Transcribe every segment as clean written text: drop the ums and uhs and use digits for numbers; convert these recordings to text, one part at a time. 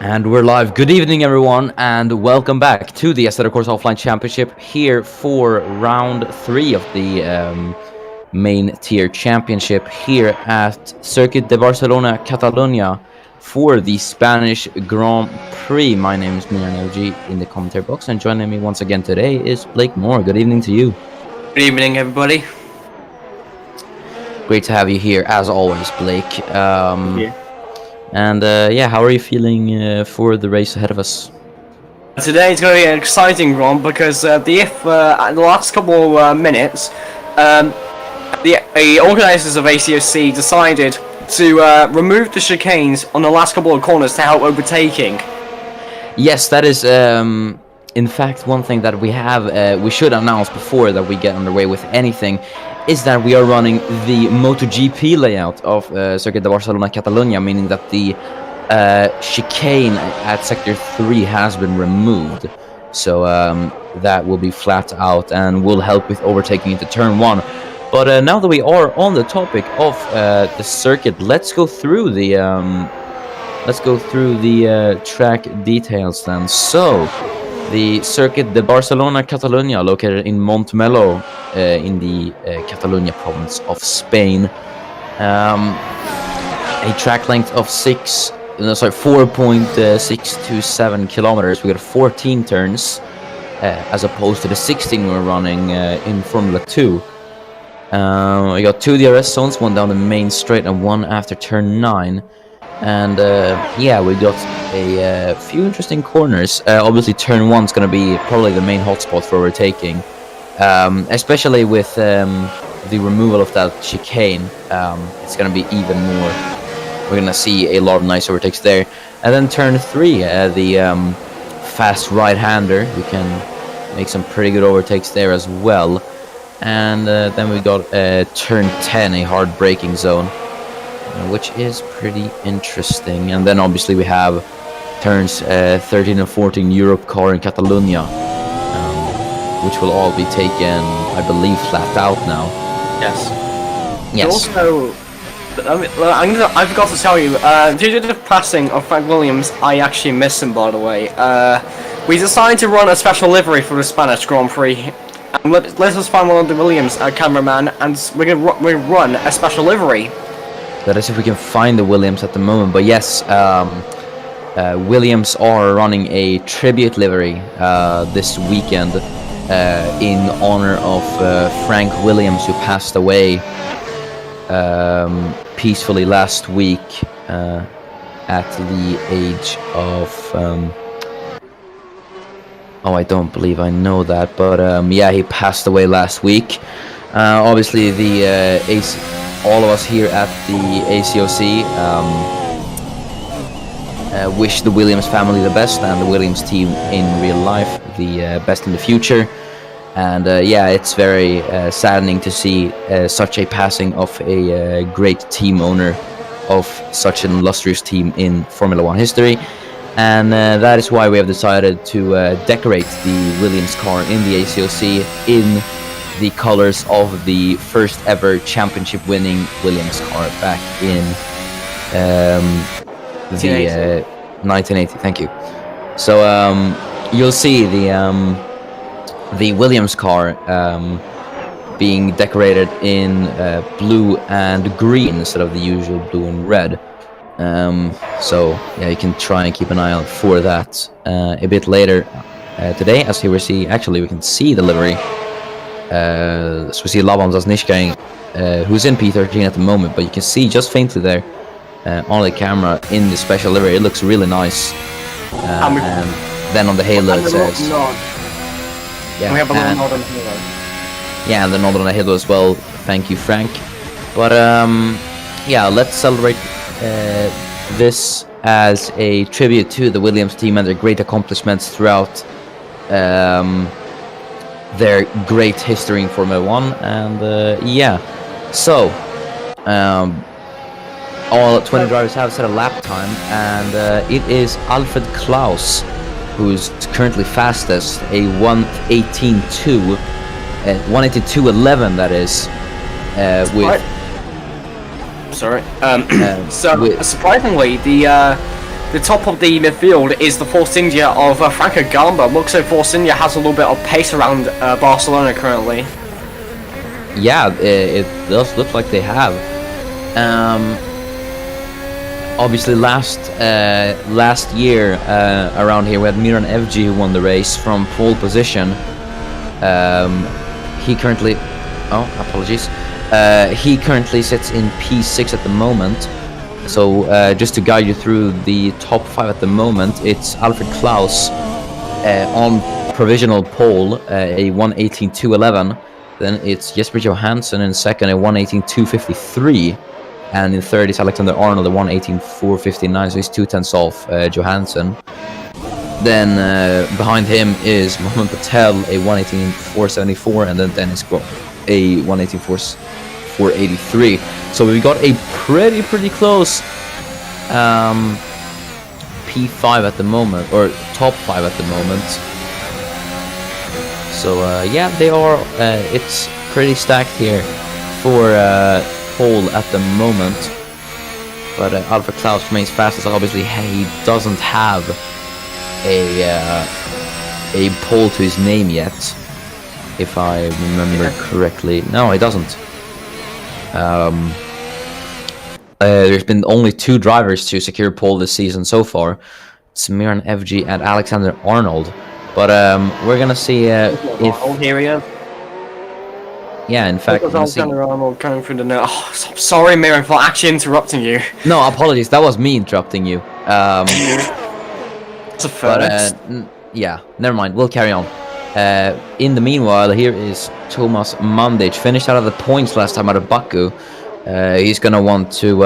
And we're live. Good evening, everyone, and welcome back to the Assetto Corsa Offline Championship here for round 3 of the main tier championship here at Circuit de Barcelona, Catalonia for the Spanish Grand Prix. My name is Miran LG in the commentary box, and joining me once again today is Blake Moore. Good evening to you. Good evening, everybody. Great to have you here, as always, Blake. Yeah. And how are you feeling for the race ahead of us? Today is going to be an exciting one because in the last couple of minutes, the organisers of ACOC decided to remove the chicanes on the last couple of corners to help overtaking. Yes, that is in fact one thing that we should announce before that we get underway with anything, is that we are running the MotoGP layout of Circuit de Barcelona Catalunya, meaning that the chicane at Sector 3 has been removed. So that will be flat out and will help with overtaking into Turn 1. But now that we are on the topic of the circuit, let's go through the track details then. So, the Circuit de Barcelona Catalunya, located in Montmeló, in the Catalonia province of Spain. A track length of 4.627 kilometers. We got 14 turns, as opposed to the 16 we're running in Formula 2. We got 2 DRS zones, one down the main straight and one after turn 9. And we got a few interesting corners. Obviously, turn 1 is going to be probably the main hotspot for overtaking, especially with the removal of that chicane. It's going to be even more. We're going to see a lot of nice overtakes there. And then turn 3, the fast right-hander. You can make some pretty good overtakes there as well. And then we got turn 10, a hard braking zone, which is pretty interesting. And then obviously we have turns 13 and 14, Europe car in Catalonia, which will all be taken, I believe, flat out now. Yes. Yes. Also, I forgot to tell you, due to the passing of Frank Williams, I actually missed him, by the way. We decided to run a special livery for the Spanish Grand Prix. And let us find one of the Williams cameraman, and we're gonna run a special livery. That is if we can find the Williams at the moment. But yes, Williams are running a tribute livery this weekend in honor of Frank Williams, who passed away peacefully last week at the age of... I don't believe I know that, but he passed away last week. Obviously, all of us here at the ACOC wish the Williams family the best, and the Williams team in real life the best in the future. And it's very saddening to see such a passing of a great team owner of such an illustrious team in Formula 1 history. And that is why we have decided to decorate the Williams car in the ACOC in the colors of the first ever championship winning Williams car back in the 1980. Thank you. So you'll see the Williams car being decorated in blue and green instead of the usual blue and red. You can try and keep an eye out for that a bit later today, as we can see the livery. So we see Laban Zasnishka, who's in P13 at the moment, but you can see just faintly there on the camera in the special livery. It looks really nice. And then on the halo it says... Yeah, we have a little nod on the halo. Yeah, and the nod on the halo as well. Thank you, Frank. But let's celebrate this as a tribute to the Williams team and their great accomplishments throughout their great history in Formula 1. And all 20 drivers have set a lap time, and it is Alfred Klaus who's currently fastest, a 1:18.2, that is, with... Sorry. Surprisingly, the the top of the midfield is the Force India of Franco Gamba. Looks like Force India has a little bit of pace around Barcelona currently. Yeah, it does look like they have. Obviously, last year around here we had Miran FG who won the race from pole position. He currently, he currently sits in P6 at the moment. So just to guide you through the top 5 at the moment, it's Alfred Klaus on provisional pole, a 1:18.211. Then it's Jesper Johansson in second, a 1:18.253. And in third is Alexander Arnold, a 1:18.459, so he's 2/10 off Johansson. Then behind him is Mohammed Patel, a 1:18.474, and then Dennis Gropp, a 1:18.483. So we got a pretty close P5 at the moment, or top 5 at the moment. So yeah, they are. It's pretty stacked here for pole at the moment. But Alfred Klaus remains fastest. Obviously, he doesn't have a pole to his name yet, if I remember correctly. No, he doesn't. There's been only 2 drivers to secure pole this season so far. It's Miran FG and Alexander Arnold. But we're gonna see if here we go. Yeah, in fact, we're gonna see. Alexander Arnold coming through the net. Oh, I'm sorry, Miran, for actually interrupting you. No, apologies. That was me interrupting you. It's a first. Yeah, never mind. We'll carry on. In the meanwhile, here is Thomas Mandic. Finished out of the points last time out of Baku. He's gonna want to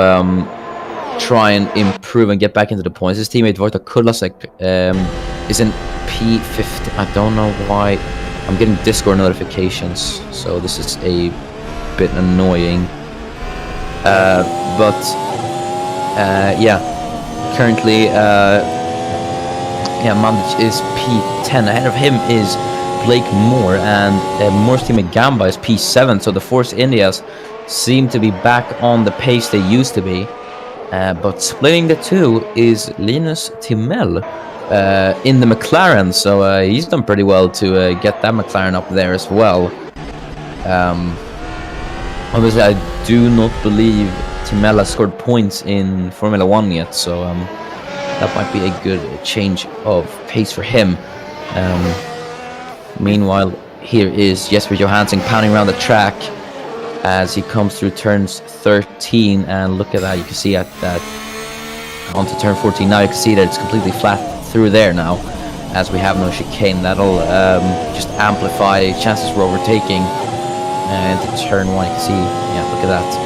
try and improve and get back into the points. His teammate Wojtek Kulasek is in P50. I don't know why. I'm getting Discord notifications, so this is a bit annoying. But yeah, currently, Mandic is P10. Ahead of him is Blake Moore, and Moore's teammate Gamba is P7. So the Force Indias seem to be back on the pace they used to be. But splitting the two is Linus Timell in the McLaren, so he's done pretty well to get that McLaren up there as well. Obviously, I do not believe Timell has scored points in Formula 1 yet, so that might be a good change of pace for him. Meanwhile, here is Jesper Johansson pounding around the track as he comes through turns 13, and look at that, you can see at that onto turn 14. Now you can see that it's completely flat through there now, as we have no chicane. That'll just amplify chances for overtaking. Into turn 1, you can see, yeah, look at that.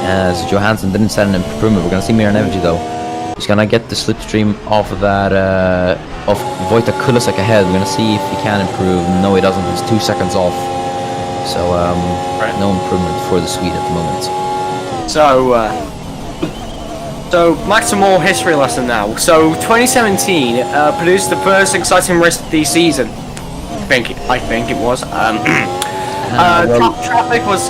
As Johansson didn't set an improvement, we're gonna see Miran Energy though. He's gonna get the slipstream off of that of Wojtek Kulasek ahead. We're gonna see if he can improve. No, he doesn't. He's 2 seconds off. So no improvement for the Swede at the moment. So back to more history lesson now. So 2017 produced the first exciting race of the season. I think it was. Traffic was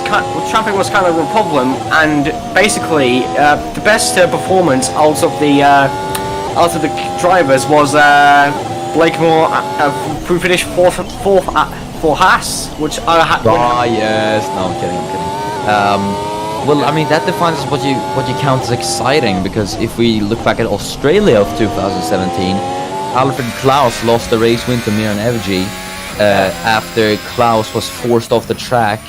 kind of a problem, and basically the best performance out of the drivers was Blake Moore, who finished fourth for Haas, which yes. No, I'm kidding. Well, I mean, that defines what you count as exciting, because if we look back at Australia of 2017, Alfred Klaus lost the race win to Miran Evji after Klaus was forced off the track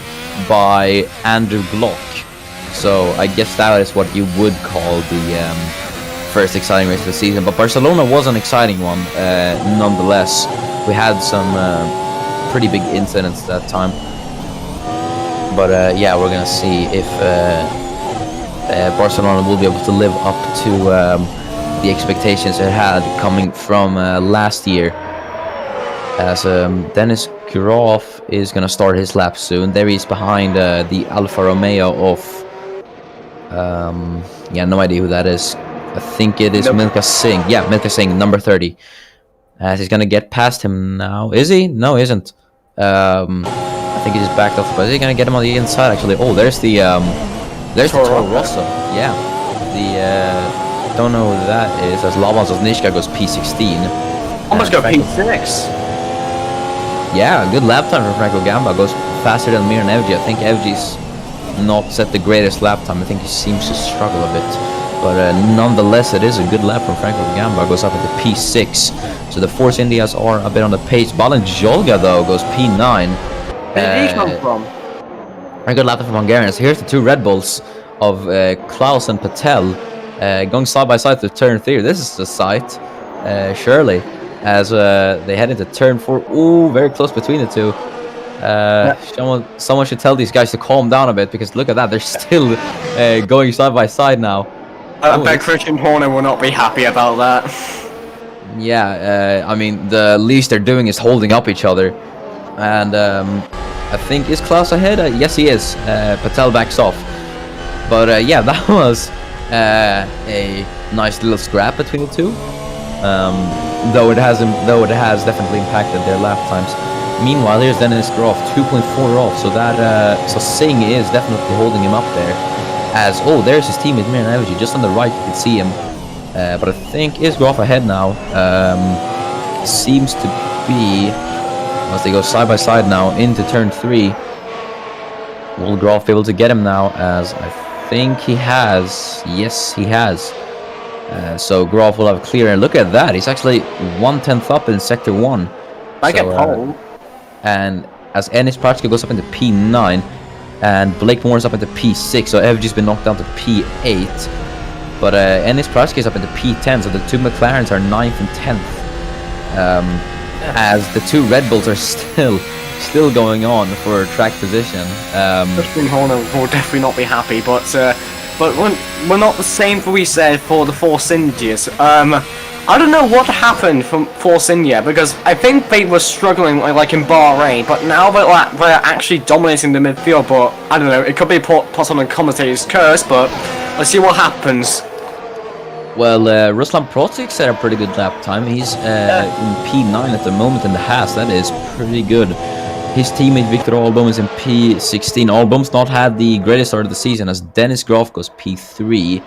by Andrew Glock. So I guess that is what you would call the first exciting race of the season. But Barcelona was an exciting one, nonetheless. We had some pretty big incidents that time. But yeah, we're gonna see if Barcelona will be able to live up to the expectations it had coming from last year. As Dennis Groff is gonna start his lap soon. There he's behind the Alfa Romeo of yeah, no idea who that is. I think it is Milka Singh. Yeah, Milka Singh, number 30. As he's gonna get past him now. Is he? No, he isn't. I think he just backed off, but is he gonna get him on the inside actually? Oh, there's the Toro Rosso. Yeah, don't know who that is, as Laban Zosnishka goes P16. Almost go P6. Yeah, good lap time for Franco Gamba. Goes faster than Miran Evji. I think Evji's not set the greatest lap time. I think he seems to struggle a bit. But nonetheless, it is a good lap from Franco Gamba. Goes up into P6. So the Force Indias are a bit on the pace. Balin Jolga, though, goes P9. Where did he come from? A good lap time from Hungarians. Here's the two Red Bulls of Klaus and Patel going side by side to turn 3. This is the sight, surely, as they head into turn 4. Ooh, very close between the two. Someone should tell these guys to calm down a bit, because look at that, they're still going side by side now. I bet Christian Horner will not be happy about that. Yeah, I mean, the least they're doing is holding up each other. And I think, is Klaus ahead? Yes, he is. Patel backs off. But yeah, that was a nice little scrap between the two. Though it has definitely impacted their lap times. Meanwhile, here's Dennis Groff, 2.4 off. So that so Singh is definitely holding him up there. As there's his teammate Miran Evji just on the right. You can see him. But I think is Groff ahead now. Seems to be, as they go side by side now into turn 3. Will Groff be able to get him now? As I think he has. Yes, he has. So Groff will have clear. And look at that. He's actually 1/10 up in sector 1. I get pole. And as Ennis Pratsky goes up into P9, and Blake Moore's up into P6, so FG's been knocked down to P8. But Ennis Pratsky is up into P10, so the two McLarens are 9th and 10th. As the two Red Bulls are still going on for track position. Christian Horner will definitely not be happy, but we're not the same for we said for the Force Indias. I don't know what happened from Force India, because I think they were struggling like in Bahrain, but now they're actually dominating the midfield. But I don't know, it could be put on a commentator's curse, but let's see what happens. Well, Ruslan Protic set a pretty good lap time. He's in P9 at the moment in the Haas. That is pretty good. His teammate Victor Albom is in P16. Albom's not had the greatest start of the season, as Dennis Groff goes P3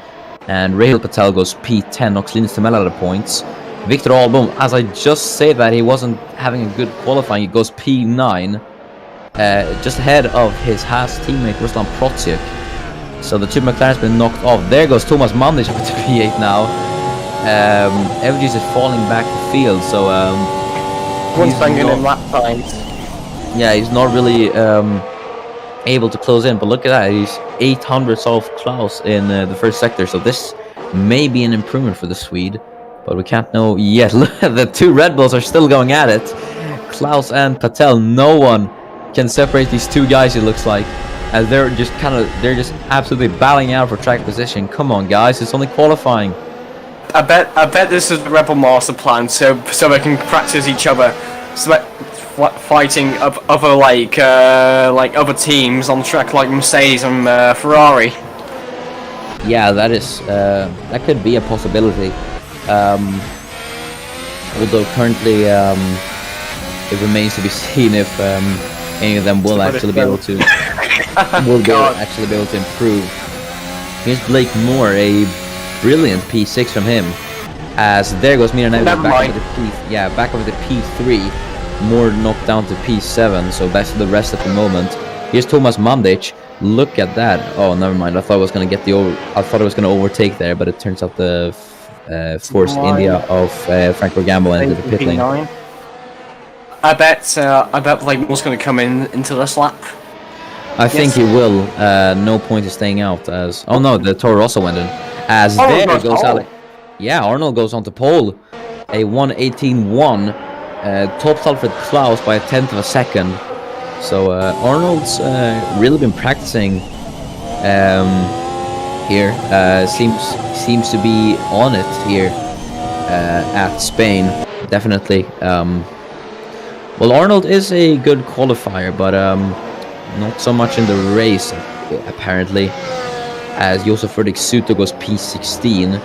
and Rahil Patel goes P10, knocks Linus Temel out of points. Victor Albom, as I just say that he wasn't having a good qualifying, he goes P9, just ahead of his Haas teammate Ruslan Protic. So the two McLaren's been knocked off. There goes Thomas Mandic up to P8 now. FG's is falling back the field, so One's banging in lap times. Yeah, he's not really able to close in, but look at that, he's 800ths off Klaus in the first sector, so this may be an improvement for the Swede, but we can't know yet. The two Red Bulls are still going at it. Klaus and Patel, no one can separate these two guys, it looks like, as they're just absolutely battling out for track position. Come on guys, it's only qualifying. I bet this is the Rebel master plan, so they can practice each other, so that fighting other like other teams on track like Mercedes and Ferrari. Yeah, that is that could be a possibility. Although currently it remains to be seen if any of them will actually be able to actually be able to improve. Here's Blake Moore, a brilliant P6 from him. As there goes Miran back over to P3. More knocked down to P7, so back to the rest at the moment. Here's Thomas Mandic. Look at that. Oh, never mind. I thought I was gonna get I thought I was gonna overtake there, but it turns out the Force India of Franco Gambo ended the pit lane. I bet Blake Moore's gonna come into this lap. I think he will. No point in staying out. As the Toro also went in. As there goes Alex. Yeah, Arnold goes on to pole. A 1:18.1. Tops Alfred Klaus by 1/10 of a second. So Arnold's really been practicing here. Seems to be on it here at Spain. Definitely. Well, Arnold is a good qualifier, but not so much in the race apparently. As Josef Fredrik Suter goes P16.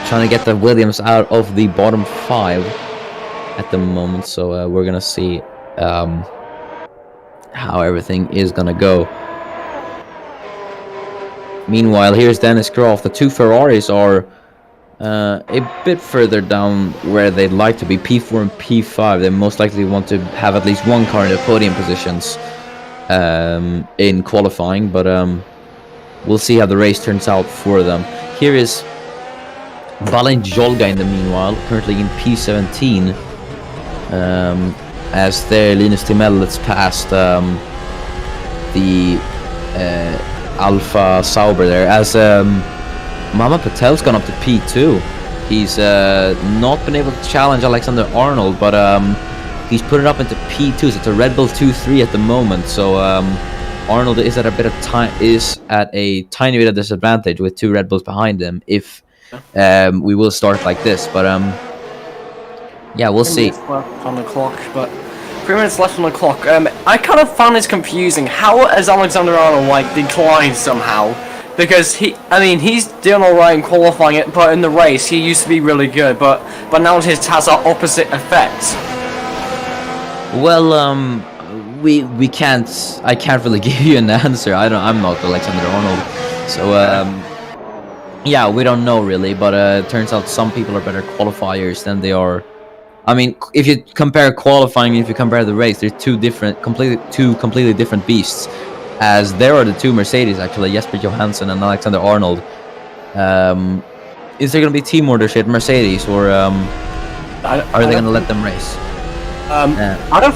Trying to get the Williams out of the bottom 5 at the moment, so we're gonna see how everything is gonna go. Meanwhile, here's Dennis Croft. The two Ferraris are a bit further down where they'd like to be. P4 and P5. They most likely want to have at least one car in the podium positions in qualifying, but we'll see how the race turns out for them. Here is Balin Jolga in the meanwhile, currently in P17. As there, Linus Timell that's past the Alpha Sauber there. As Mama Patel's gone up to P2. He's not been able to challenge Alexander Arnold, but he's put it up into P2. So it's a Red Bull 2-3 at the moment. So Arnold is at a tiny bit of disadvantage with two Red Bulls behind him. If we will start like this, but yeah, we'll see. On the clock, but 3 minutes left on the clock. I kind of found this confusing. How has Alexander Arnold like declined somehow? Because he's doing alright in qualifying it, but in the race he used to be really good. But now it has an opposite effect. Well, we can't. I can't really give you an answer. I'm not Alexander Arnold, so yeah, we don't know really. But it turns out some people are better qualifiers than they are. I mean, if you compare qualifying, if you compare the race, they're two completely different beasts. As there are the two Mercedes actually, Jesper Johansson and Alexander Arnold. Is there going to be team ordership at Mercedes, or are they going to let them race? I don't.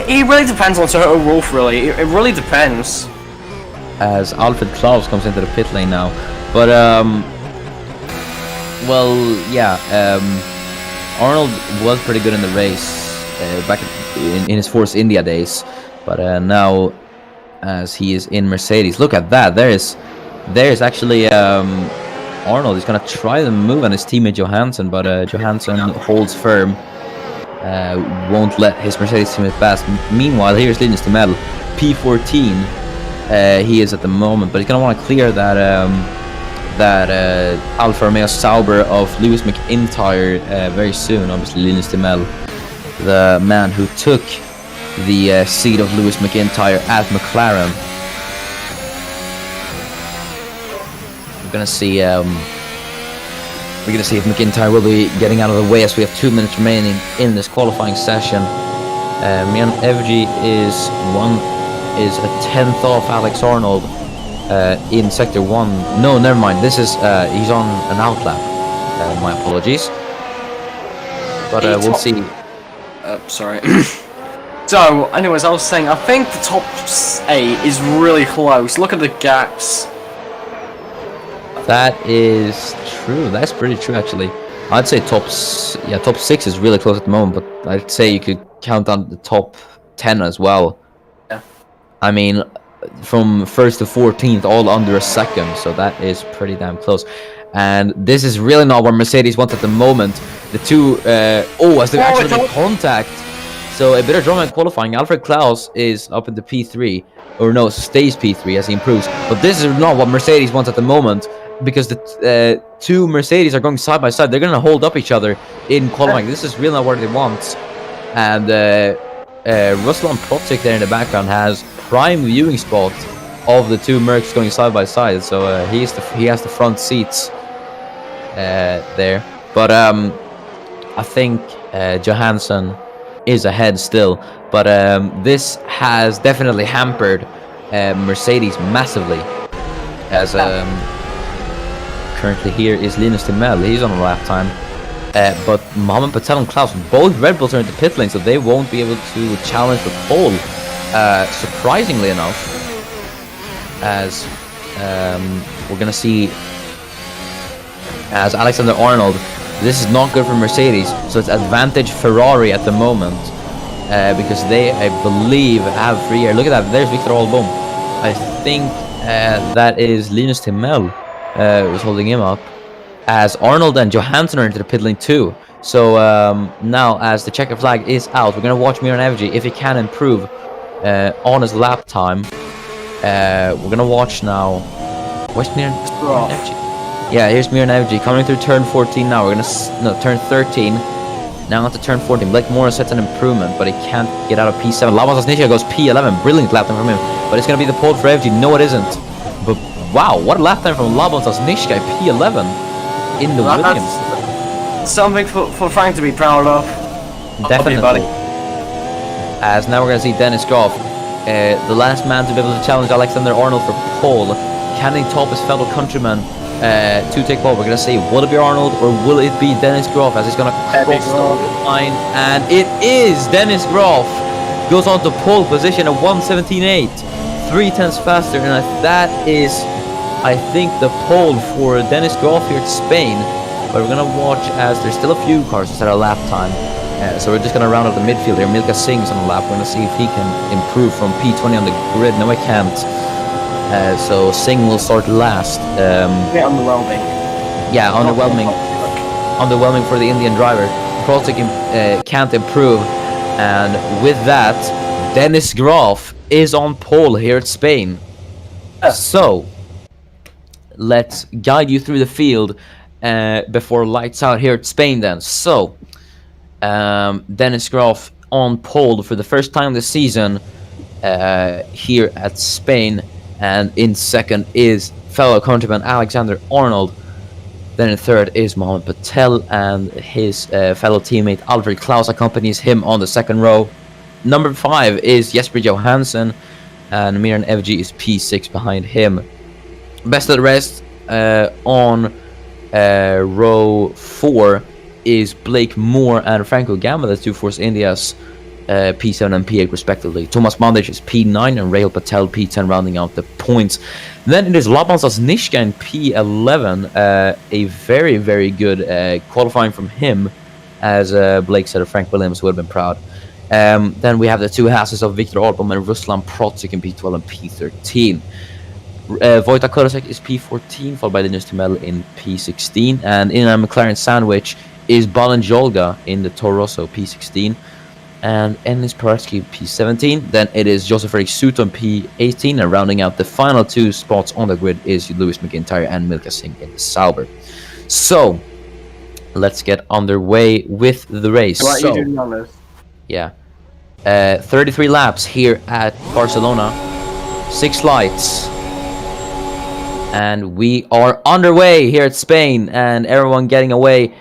It really depends on Toto Wolff. Really, it really depends. As Alfred Klaus comes into the pit lane now, but well, yeah. Arnold was pretty good in the race back in his Force India days, but now as he is in Mercedes, look at that. There's actually Arnold is gonna try the move on his teammate Johansson, but Johansson holds firm, won't let his Mercedes teammate pass. Meanwhile, here's Linus Timell, P14. He is at the moment, but he's gonna want to clear that Alfa Romeo Sauber of Lewis McIntyre very soon. Obviously, Linus Timell, the man who took the seat of Lewis McIntyre at McLaren. We're gonna see if McIntyre will be getting out of the way as we have 2 minutes remaining in this qualifying session. Mian Evji is a 10th off Alex Arnold in sector 1. No, never mind. This is he's on an outlap. My apologies. But we'll see. Sorry. So, anyways, I was saying, I think the top 8 is really close. Look at the gaps. That is true. That's pretty true, actually. I'd say top 6 is really close at the moment, but I'd say you could count on the top 10 as well. Yeah. I mean, from 1st to 14th, all under a second, so that is pretty damn close. And this is really not what Mercedes wants at the moment. The two, as they actually make contact. So a bit of drama in qualifying. Alfred Klaus is up into P3, or no, stays P3 as he improves. But this is not what Mercedes wants at the moment, because the two Mercedes are going side by side. They're going to hold up each other in qualifying. This is really not what they want. And Ruslan Protic there in the background has prime viewing spot of the two Mercs going side by side. So he has the front seats there. But I think Johansson is ahead still, but this has definitely hampered Mercedes massively, as currently here is Linus Timell. He's on a lap time, but Mohamed Patel and Klaus, both Red Bulls are in the pit lane, so they won't be able to challenge the pole, surprisingly enough, as we're gonna see as Alexander Arnold. This is not good for Mercedes, so it's advantage Ferrari at the moment, because they, I believe, have free air. Look at that, there's Victor Albon. I think that is Linus Timell who's holding him up, as Arnold and Johansson are into the pit lane too. So now, as the checker flag is out, we're going to watch Miran Evji if he can improve on his lap time. We're going to watch now. Where's Miran Evji? Yeah, here's Miran Evji coming through turn 14 now. We're gonna turn 13. Now on to turn 14. Blake Morris sets an improvement, but he can't get out of P7. Lavas Asnisha goes P11. Brilliant lap time from him. But it's gonna be the pole for Evji. No, it isn't. But Wow, what a lap time from Labon Sosnishka, P11 in the Williams. That's something for Frank to be proud of. Definitely. Buddy. As now we're going to see Dennis Groff, the last man to be able to challenge Alexander Arnold for pole. Can he top his fellow countryman to take pole? We're going to see, will it be Arnold or will it be Dennis Groff as he's going to cross the line? And it is Dennis Groff. Goes on to pole position at 1:17.8, 3/10 faster, and that is, I think, the pole for Dennis Groff here at Spain. But we're gonna watch as there's still a few cars that are lap time, so we're just gonna round out the midfield here. Milka Singh's on the lap. We're gonna see if he can improve from P20 on the grid. No, I can't. So Singh will start last. Yeah, underwhelming. Yeah, underwhelming for the Indian driver. Prost can't improve. And with that, Dennis Groff is on pole here at Spain. So, let's guide you through the field before lights out here at Spain then. So, Dennis Groff on pole for the first time this season here at Spain. And in second is fellow countryman Alexander Arnold. Then in third is Mohamed Patel, and his fellow teammate Alfred Klaus accompanies him on the second row. Number 5 is Jesper Johansson, and Miran FG is P6 behind him. Best of the rest on row 4 is Blake Moore and Franco Gamba, that's two Force India's P7 and P8 respectively. Thomas Mandich is P9 and Rahul Patel P10 rounding out the points. Then it is Laban Sosnishka in P11, a very, very good qualifying from him, as Blake said of Frank Williams, would have been proud. Then we have the two Hasses of Viktor Albom and Ruslan Protsik in P12 and P13. Wojtek Korosek is P14, followed by Linus Tumel in P16, and in a McLaren sandwich is Balin Jolga in the Toro Rosso P16. And Ennis Paratsky P17. Then it is Joseph Eric Sutton P18, and rounding out the final two spots on the grid is Lewis McIntyre and Milka Singh in the Sauber. So let's get underway with the race. What are you doing on this? Yeah, 33 laps here at Barcelona, 6 lights, and we are underway here at Spain, and everyone getting away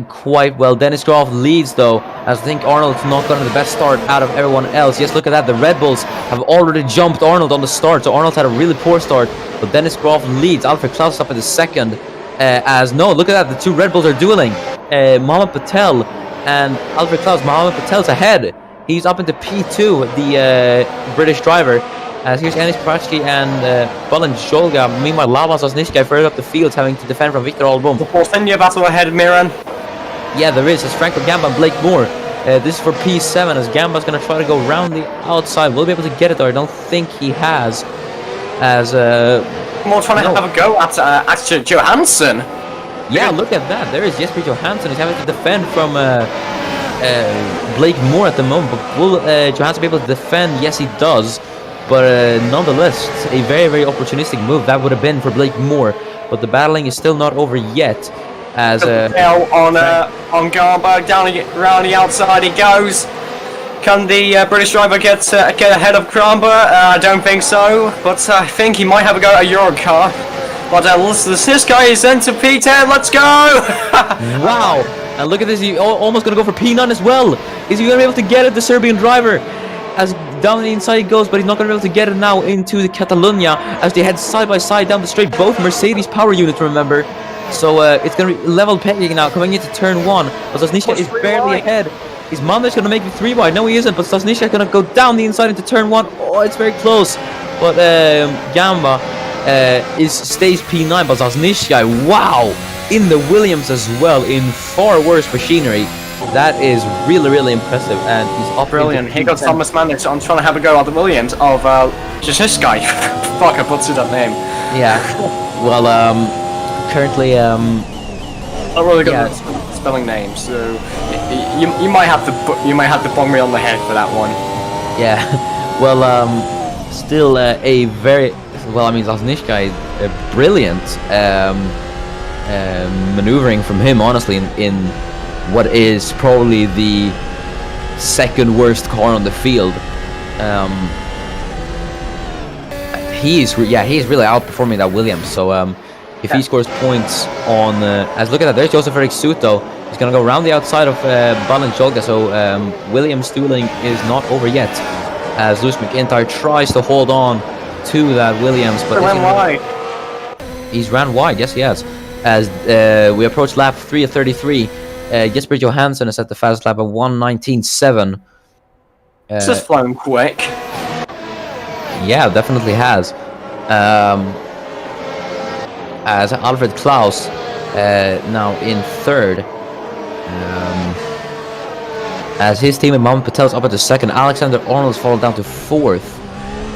quite well. Dennis Groff leads though, as I think Arnold's not gotten the best start out of everyone else. Yes, look at that, the Red Bulls have already jumped Arnold on the start, so Arnold's had a really poor start, but Dennis Groff leads. Alfred Klaus up in the second, as no, look at that, the two Red Bulls are dueling. Mohamed Patel and Alfred Klaus. Mohamed Patel's ahead, he's up into P2, the British driver, as here's Ennis Paratsky and Balin Jolga. Meanwhile, Laban Sosnishka further up the field, having to defend from Viktor Albom. The Force India battle ahead, Miran. Yeah, there is. It's Franco Gamba and Blake Moore. This is for P7, as Gamba's going to try to go round the outside. Will he be able to get it, though? I don't think he has. As More trying to have a go at Johansson. Yeah, look at that. There is Jesper Johansson. He's having to defend from Blake Moore at the moment. But will Johansson be able to defend? Yes, he does. But nonetheless, a very, very opportunistic move that would have been for Blake Moore. But the battling is still not over yet. As on Gamba, down around the outside he goes. Can the British driver get ahead of Gamba? I don't think so, but I think he might have a go at your car. But this guy is into P10. Let's go! Wow! And look at this, he's almost going to go for P9 as well. Is he going to be able to get it, the Serbian driver? As down the inside he goes, but he's not going to be able to get it now into the Catalunya as they head side by side down the straight. Both Mercedes power units, remember. So it's going to be level pegging now coming into turn 1. But Sosnishka is barely ahead. Is Mandich going to make it 3 wide? No, he isn't. But Sosnishka is going to go down the inside into turn 1. Oh, it's very close. But Gamba stays P9. But Sosnishka, wow, in the Williams as well, in far worse machinery. That is really, really impressive, and he's up. Brilliant. He got Thomas Mandich on trying to have a go at the Williams of this guy. Fuck, I butchered that name. Yeah. Well, currently, I'm really good at spelling names, so you might have to bong me on the head for that one. Yeah. Well, still a very well. I mean, Sosnishka is brilliant maneuvering from him. Honestly, in what is probably the second worst car on the field. he's really outperforming that Williams. So if he scores points on, as look at that, there's Joseph Eric Suto. He's gonna go around the outside of Balin Jolga. So Williams dueling is not over yet, as Lewis McIntyre tries to hold on to that Williams, but he's ran wide. Yes, he has. As we approach lap 3 of 33, Jesper Johansson is at the fastest lap of 1:19.7. This has flown quick. Yeah, definitely has. As Alfred Klaus now in third. As his team and Mohammed Patel's up at the second. Alexander Arnold's fallen down to fourth.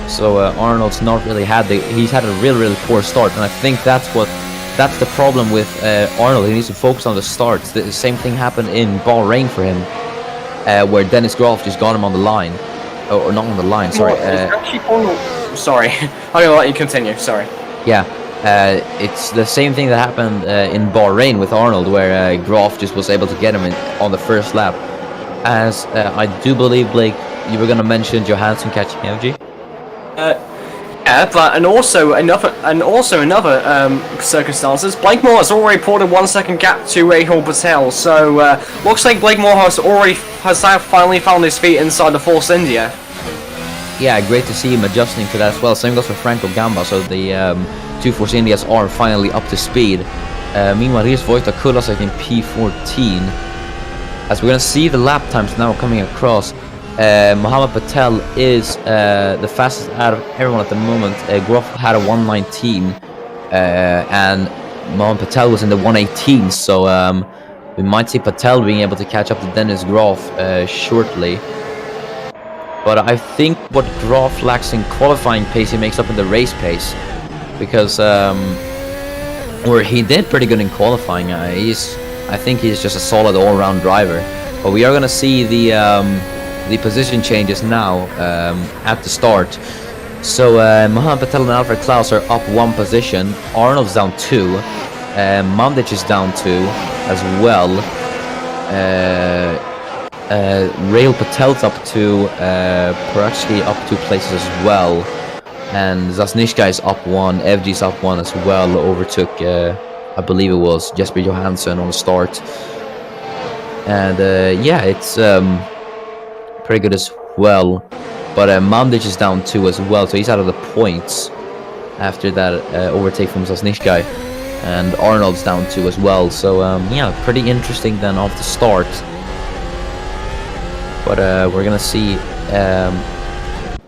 So Arnold's not really he's had a really poor start, and I think that's the problem with Arnold. He needs to focus on the starts. The same thing happened in Bahrain for him, where Dennis Groff just got him on the line, or not on the line. Sorry. Sorry, I'm gonna let you continue. Sorry. Yeah, it's the same thing that happened in Bahrain with Arnold, where Groff just was able to get him on the first lap. As I do believe, Blake, you were gonna mention Johansson catching MG. Yeah, but and also another circumstances. Blake Moore has already pulled a 1 second gap to Rahul Patel, so looks like Blake Moore has finally found his feet inside the Force India. Yeah, great to see him adjusting to that as well. Same goes for Franco Gamba, so the two Force Indias are finally up to speed. Meanwhile, here's Vojta Kulasek in P14. As we're gonna see the lap times now coming across. Mohammed Patel is the fastest out of everyone at the moment. Groff had a 1:19, and Mohammed Patel was in the 1:18. So we might see Patel being able to catch up to Dennis Groff shortly. But I think what Groff lacks in qualifying pace, he makes up in the race pace, because or he did pretty good in qualifying. I think he's just a solid all-round driver. But we are gonna see the position changes now at the start. So Mohammed Patel and Alfred Klaus are up 1 position. Arnold's down 2. Mandic is down 2 as well. Rahul Patel's up 2. Paratsky up 2 places as well. And Zasnishka is up 1. Evji's up 1 as well. Overtook, I believe it was Jesper Johansson on the start. And yeah, it's pretty good as well, but Mandic is down 2 as well, so he's out of the points after that overtake from Zasnishka, and Arnold's down 2 as well. So yeah, pretty interesting then off the start. But we're gonna see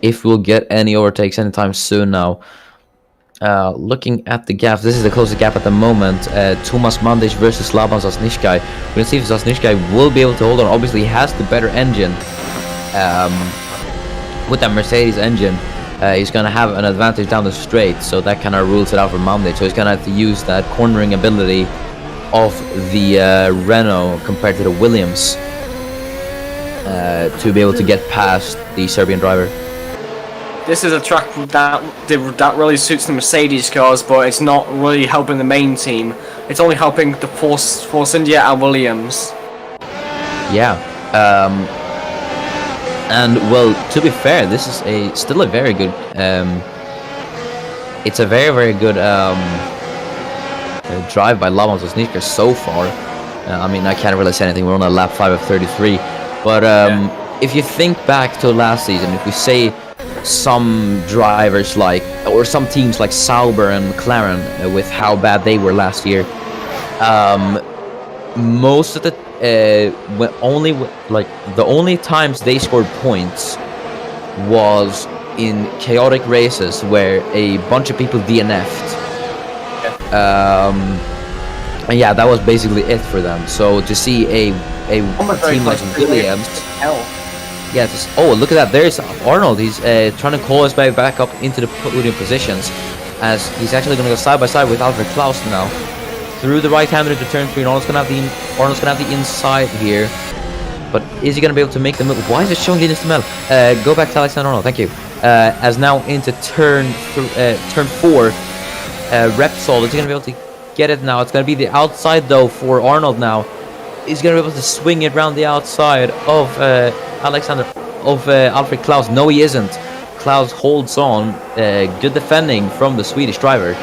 if we'll get any overtakes anytime soon now. Looking at the gap, this is the closest gap at the moment. Thomas Mandic versus Laban Zasnishka. We're gonna see if Zasnishka will be able to hold on. Obviously, he has the better engine. With that Mercedes engine, he's gonna have an advantage down the straight, so that kind of rules it out for Mandic. So he's gonna have to use that cornering ability of the Renault compared to the Williams to be able to get past the Serbian driver. This is a track that really suits the Mercedes cars, but it's not really helping the main team. It's only helping the Force India and Williams. Yeah. And well, to be fair, this is still a very good. It's a very good drive by Laban Zasnishka so far. I mean, I can't really say anything. We're on a lap 5 of 33. But if you think back to last season, if we say some drivers or some teams like Sauber and McLaren, with how bad they were last year, most of the the only times they scored points was in chaotic races where a bunch of people DNF'd. And yeah, that was basically it for them. So to see a team like Williams, yes. Oh, look at that! There's Arnold. He's trying to call his way back up into the podium positions, as he's actually going to go side by side with Alfred Klaus now. Through the right-hander into turn 3, and Arnold's gonna have the inside here, but is he gonna be able to make the move? Why is it showing Linus Demel? Go back to Alexander Arnold, thank you. As now into turn 4, Repsol, is he gonna be able to get it now? It's gonna be the outside though for Arnold now. He's gonna be able to swing it around the outside of Alfred Klaus. No, he isn't. Klaus holds on. Good defending from the Swedish driver.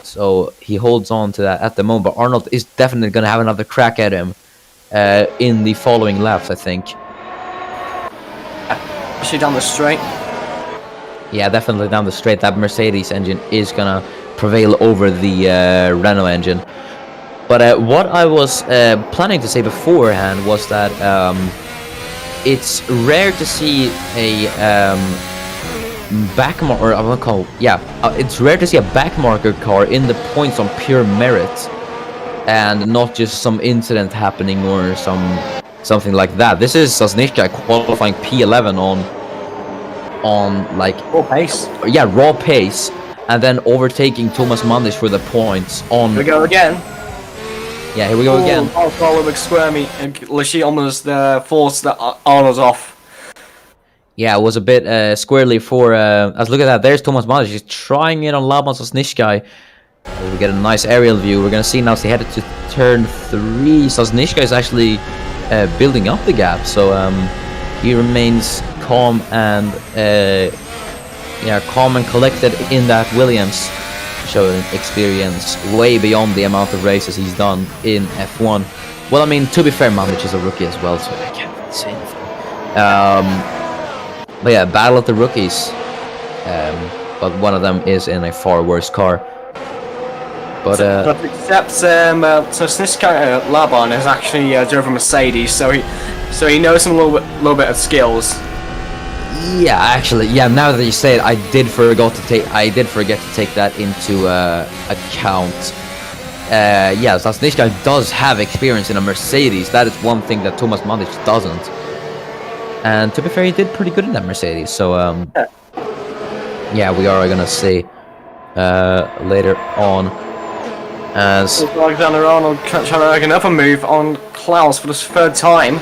So he holds on to that at the moment. But Arnold is definitely going to have another crack at him in the following laps, I think. Actually down the straight. Yeah, definitely down the straight. That Mercedes engine is going to prevail over the Renault engine. But what I was planning to say beforehand was that it's rare to see a it's rare to see a backmarker car in the points on pure merit, and not just some incident happening or something like that. This is Sosnishka qualifying P11 on like raw pace, and then overtaking Thomas Mandic for the points on. Here we go again. Yeah, here we go again. Follow McSquirmy and she almost forced the Arnold off. Yeah, it was a bit squarely for. As look at that, there's Thomas Mandic. He's trying it on Laban Sosnishka. We get a nice aerial view. We're gonna see now as they headed to turn 3. Sosnishka is actually building up the gap, so he remains calm and calm and collected in that Williams, showing experience way beyond the amount of races he's done in F1. Well, I mean, to be fair, Mandic is a rookie as well, so I can't really say anything. But yeah, battle of the rookies. But one of them is in a far worse car. But except Sosnishka Laban has actually driven Mercedes, so he knows some little bit of skills. Yeah, actually, now that you say it, I did forget to take that into account. Sosnishka does have experience in a Mercedes. That is one thing that Thomas Mandic doesn't. And to be fair, he did pretty good in that Mercedes. So we are gonna see later on as Alexander Arnold trying to make another move on Klaus for the 3rd time.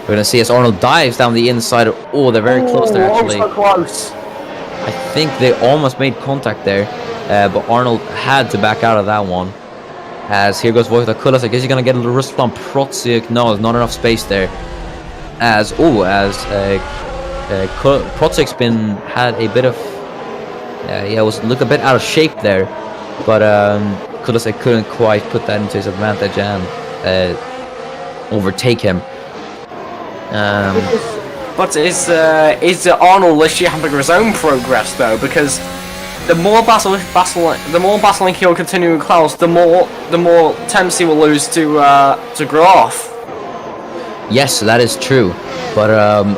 We're gonna see as Arnold dives down the inside. Oh, they're very close there, actually. So close. I think they almost made contact there, but Arnold had to back out of that one. As here goes Wojtek Kulas. I guess he's gonna get a little wrist on Protzik. No, there's not enough space there. Protzik's had a bit of look a bit out of shape there, but Kulas couldn't quite put that into his advantage and overtake him. But is Arnold literally having his own progress though? Because the more battling he'll continue with Klaus, the more attempts he will lose to Graf. Yes, that is true. But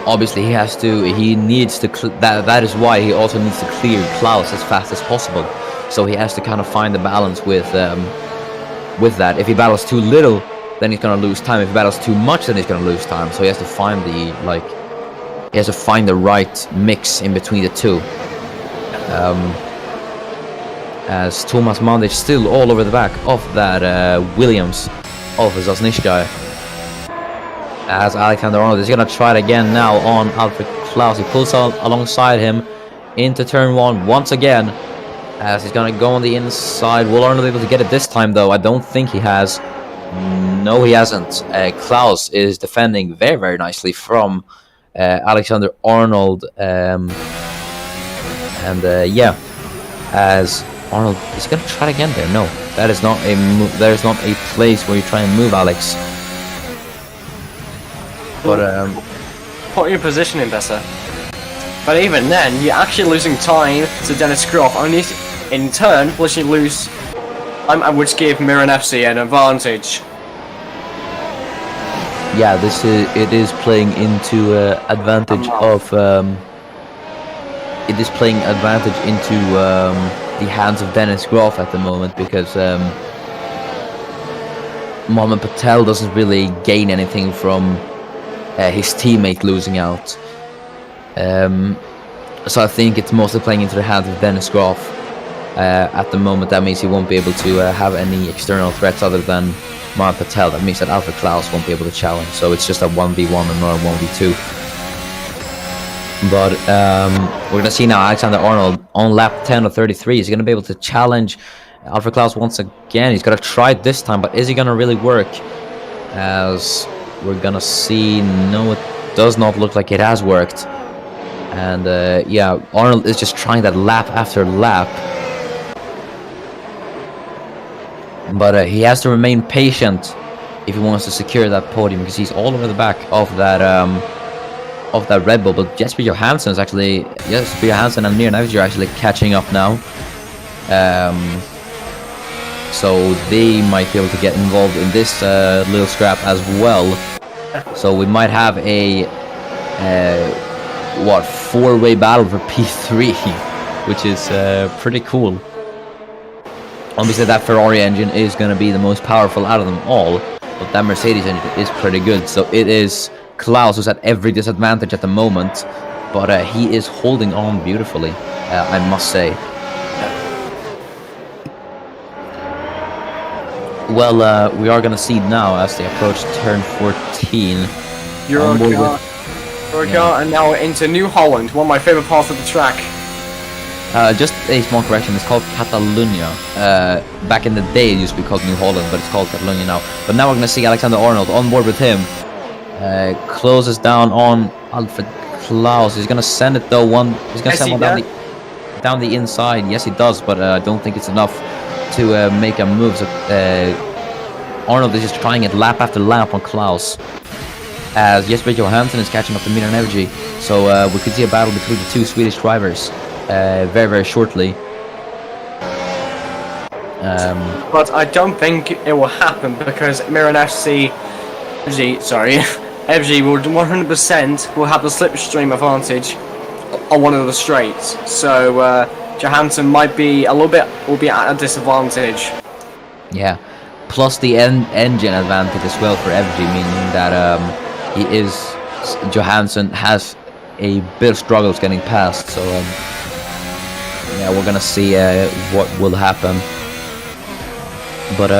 obviously he needs to. That is why he also needs to clear Klaus as fast as possible. So he has to kind of find the balance with that. If he battles too little, then he's gonna lose time. If he battles too much, then he's gonna lose time. So he has to find the right mix in between the two. As Thomas Mandic still all over the back of that Williams of Sosnishka. As Alexander Arnold is gonna try it again now on Alfred Klaus. He pulls out alongside him into turn 1 once again. As he's gonna go on the inside. Will Arnold be able to get it this time though? I don't think he has. No, he hasn't. Klaus is defending very, very nicely from Alexander Arnold. As Arnold is gonna try it again there. No, that is not a place where you try and move, Alex. But put your positioning better. But even then, you're actually losing time to Dennis Groff. Only in turn, will you lose time, which gave Miran FC an advantage. Yeah, it is playing into advantage of. It is playing advantage into the hands of Dennis Groff at the moment, because Mohamed Patel doesn't really gain anything from his teammate losing out. So I think it's mostly playing into the hands of Dennis Groff at the moment. That means he won't be able to have any external threats other than Mohamed Patel. That means that Alfred Klaus won't be able to challenge. So it's just a 1v1 and not a 1v2. But we're going to see now Alexander Arnold on lap 10 of 33. He's going to be able to challenge Alfred Klaus once again. He's going to try it this time, but is he going to really work? As we're going to see, no, it does not look like it has worked. And yeah, Arnold is just trying that lap after lap. But he has to remain patient if he wants to secure that podium, because he's all over the back of that Red Bull. But Jesper Johansson is actually, Jesper Johansson and Mir Navic are actually catching up now. So they might be able to get involved in this little scrap as well. So we might have a four-way battle for P3, which is pretty cool. Obviously that Ferrari engine is going to be the most powerful out of them all, but that Mercedes engine is pretty good. So it is Klaus who's at every disadvantage at the moment, but he is holding on beautifully, I must say. Well, we are going to see now as they approach turn 14. Eurocar, and now into New Holland, one of my favorite parts of the track. Just a small correction, it's called Catalunya. Back in the day it used to be called New Holland, but it's called Catalunya now. But now we're going to see Alexander Arnold on board with him. Closes down on Alfred Klaus. He's going to send it though, he's going to send one down the inside. Yes he does, but I don't think it's enough to make a move. So Arnold is just trying it lap after lap on Klaus, as Jesper Johansson is catching up to Mir Navic. So we could see a battle between the two Swedish drivers very shortly. But I don't think it will happen, because FG will 100% will have the slipstream advantage on one of the straights. So Johansson might be will be at a disadvantage. Yeah, plus the engine advantage as well for FG, meaning that Johansson has a bit of struggles getting past. So yeah, we're gonna see what will happen. But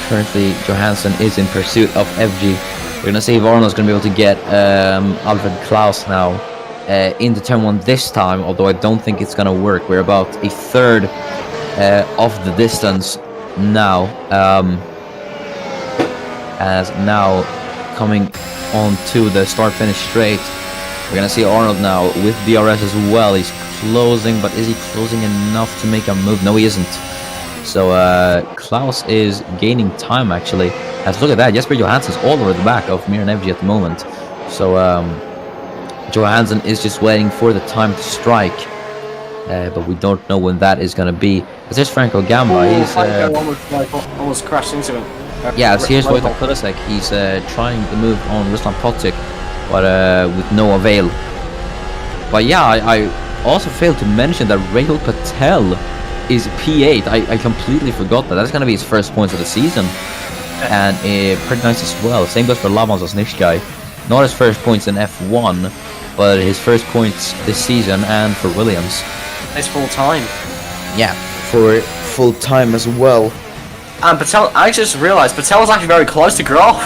currently Johansson is in pursuit of FG. We're gonna see if Arnold's gonna be able to get Alfred Klaus now into turn 1 this time, although I don't think it's gonna work. We're about a third of the distance now, as now coming on to the start-finish straight. We're gonna see Arnold now with DRS as well. He's closing, but is he closing enough to make a move? No, he isn't. So Klaus is gaining time actually. As look at that, Jesper Johansson's all over the back of Mir Navic at the moment. So Johansson is just waiting for the time to strike, but we don't know when that is gonna be. Because there's Franco Gamba. He's almost crashed into him. Yeah, here's Wojtek Kulasek. He's trying the move on Ruslan Potic, but with no avail. But yeah, I also failed to mention that Rahul Patel is P8. I completely forgot that. That's going to be his first points of the season. And pretty nice as well. Same goes for Laban Zasnishkai. Not his first points in F1, but his first points this season, and for Williams. It's full time. Yeah, for full time as well. And Patel, I just realised Patel is actually very close to Groff.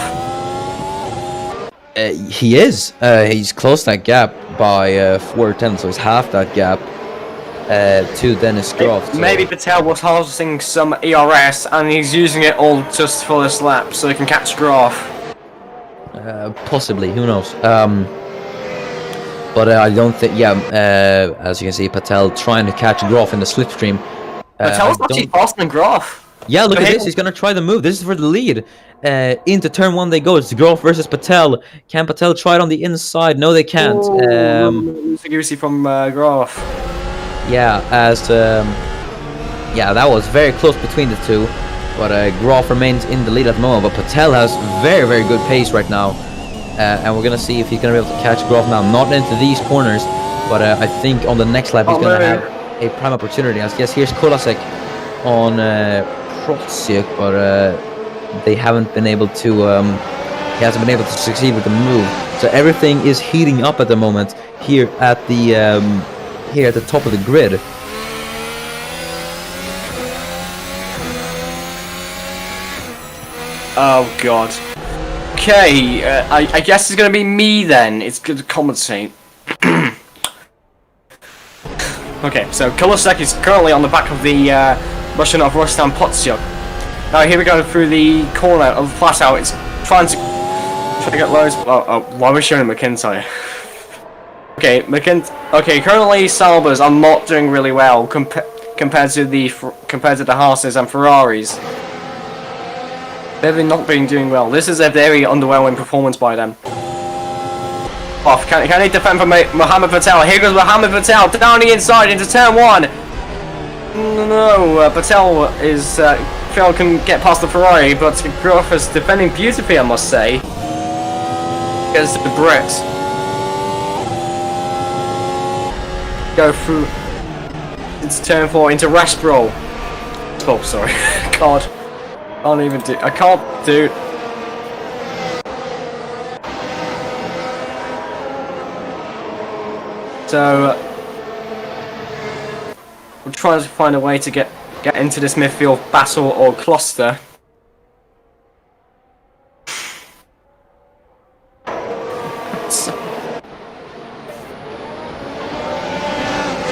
He is. He's closed that gap by 4/10, so it's half that gap to Dennis Groff. So. Maybe Patel was harvesting some ERS and he's using it all just for this lap so he can catch Groff. Possibly, who knows. But I don't think, as you can see, Patel trying to catch Groff in the slipstream. Patel's actually faster than Groff. Yeah, look at this. He's going to try the move. This is for the lead. Into turn 1 they go. It's Groff versus Patel. Can Patel try it on the inside? No, they can't. Loosey-goosey from Groff. Yeah, that was very close between the two. But Groff remains in the lead at the moment. But Patel has very, very good pace right now. And we're going to see if he's going to be able to catch Groff now. Not into these corners. But I think on the next lap he's going to have a prime opportunity. As yes, here's Kulasek on Protsiuk, but they haven't been able to. He hasn't been able to succeed with the move. So everything is heating up at the moment here at the top of the grid. Oh God. Okay, I guess it's gonna be me then. It's good to compensate. Okay, so Kulasek is currently on the back of the Russian of Rustam Potsyuk. Now here we go through the corner of the flat out. It's trying to get loads. Oh, why are we showing McIntyre? Okay, okay, currently Saubers are not doing really well compared to the Haas's and Ferraris. They've not been doing well. This is a very underwhelming performance by them. Off. Can he defend from Mohammed Patel? Here goes Mohammed Patel down the inside into turn 1. No, Patel is Phil can get past the Ferrari, but Groff is defending beautifully, I must say. Against the Brits. Go through. It's turn 4 into Respro. Oh, sorry. God. I can't do. So we're trying to find a way to get into this midfield battle or cluster.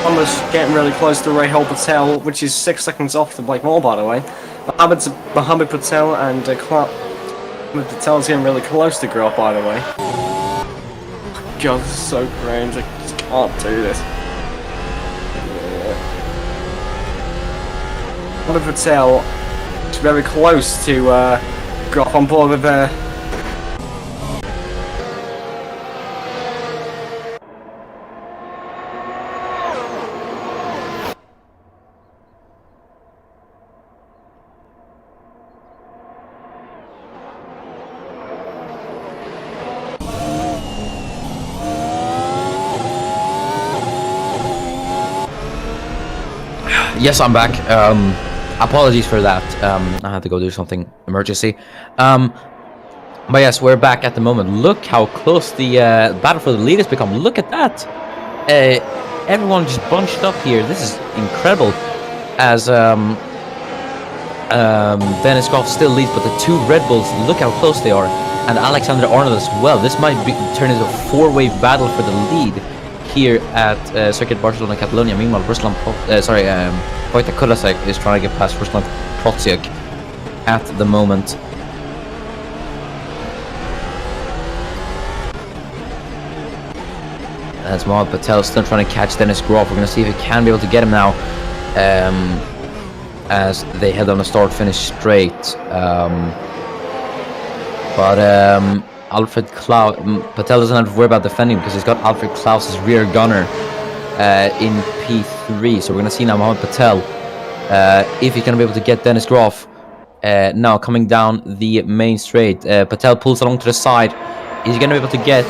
Almost getting really close to Rahul Patel, which is 6 seconds off the Blake Moore, by the way. Mohammed Patel and Mohammed Patel's getting really close to Groff, by the way. God, this is so cringe. I just can't do this. Mohammed Patel is very close to Groff on board with Yes, I'm back. Apologies for that. I had to go do something emergency. But yes, we're back at the moment. Look how close the battle for the lead has become. Look at that. Everyone just bunched up here. This is incredible. As Dennis Groff still leads, but the two Red Bulls, look how close they are. And Alexander Arnold as well. This might turn into a four-way battle for the lead here at Circuit Barcelona Catalonia. Meanwhile, Wojtek Kulasek is trying to get past Ruslan Protsiak at the moment. As Mohammed Patel is still trying to catch Dennis Groff. We're going to see if he can be able to get him now, as they head on a start-finish straight. Alfred Klaus, Patel doesn't have to worry about defending because he's got Alfred Klaus's rear gunner in P3. So we're going to see now Mohammed Patel if he's going to be able to get Dennis Groff now coming down the main straight. Patel pulls along to the side. He's going to be able to get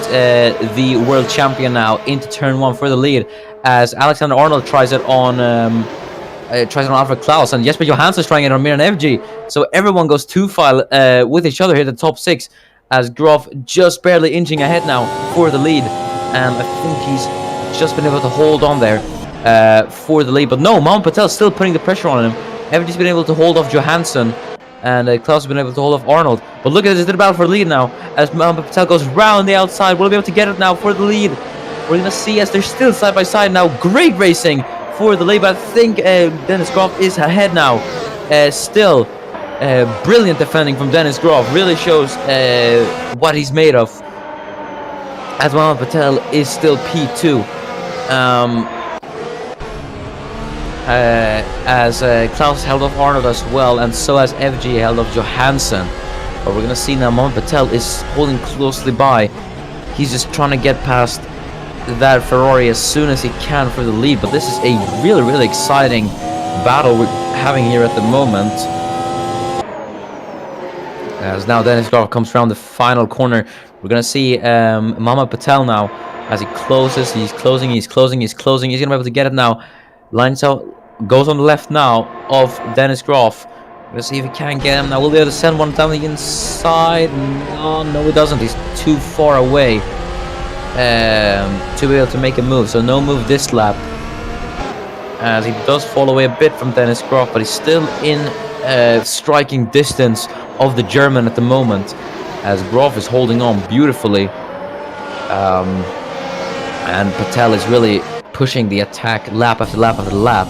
the world champion now into turn 1 for the lead, as Alexander Arnold tries it on Alfred Klaus, and Jesper Johansson is trying it on Miran Evji. So everyone goes two-file with each other here at the top 6, as Groff just barely inching ahead now for the lead, and I think he's just been able to hold on there for the lead. But no, Mohammed Patel still putting the pressure on him. Evji's been able to hold off Johansson, and Klaus has been able to hold off Arnold. But look at this little battle for the lead now, as Mohammed Patel goes round the outside. We'll be able to get it now for the lead. We're going to see as they're still side by side now. Great racing for the lead, but I think Dennis Groff is ahead now. Still brilliant defending from Dennis Groff. Really shows what he's made of, as Mohammed Patel is still P2. As Klaus held off Arnold as well, and so has FG held off Johansson. But we're going to see now Mohammed Patel is holding closely by. He's just trying to get past that Ferrari as soon as he can for the lead. But this is a really, really exciting battle we're having here at the moment. As now Dennis Groff comes around the final corner. We're going to see Mohammed Patel now as he closes. He's closing. He's going to be able to get it now. Lines out, goes on the left now of Dennis Groff. Let's see if he can get him now. Will be able to send one down the inside? No, he doesn't. He's too far away to be able to make a move. So no move this lap, as he does fall away a bit from Dennis Groff, but he's still in striking distance of the German at the moment, as Groff is holding on beautifully, and Patel is really pushing the attack lap after lap after lap.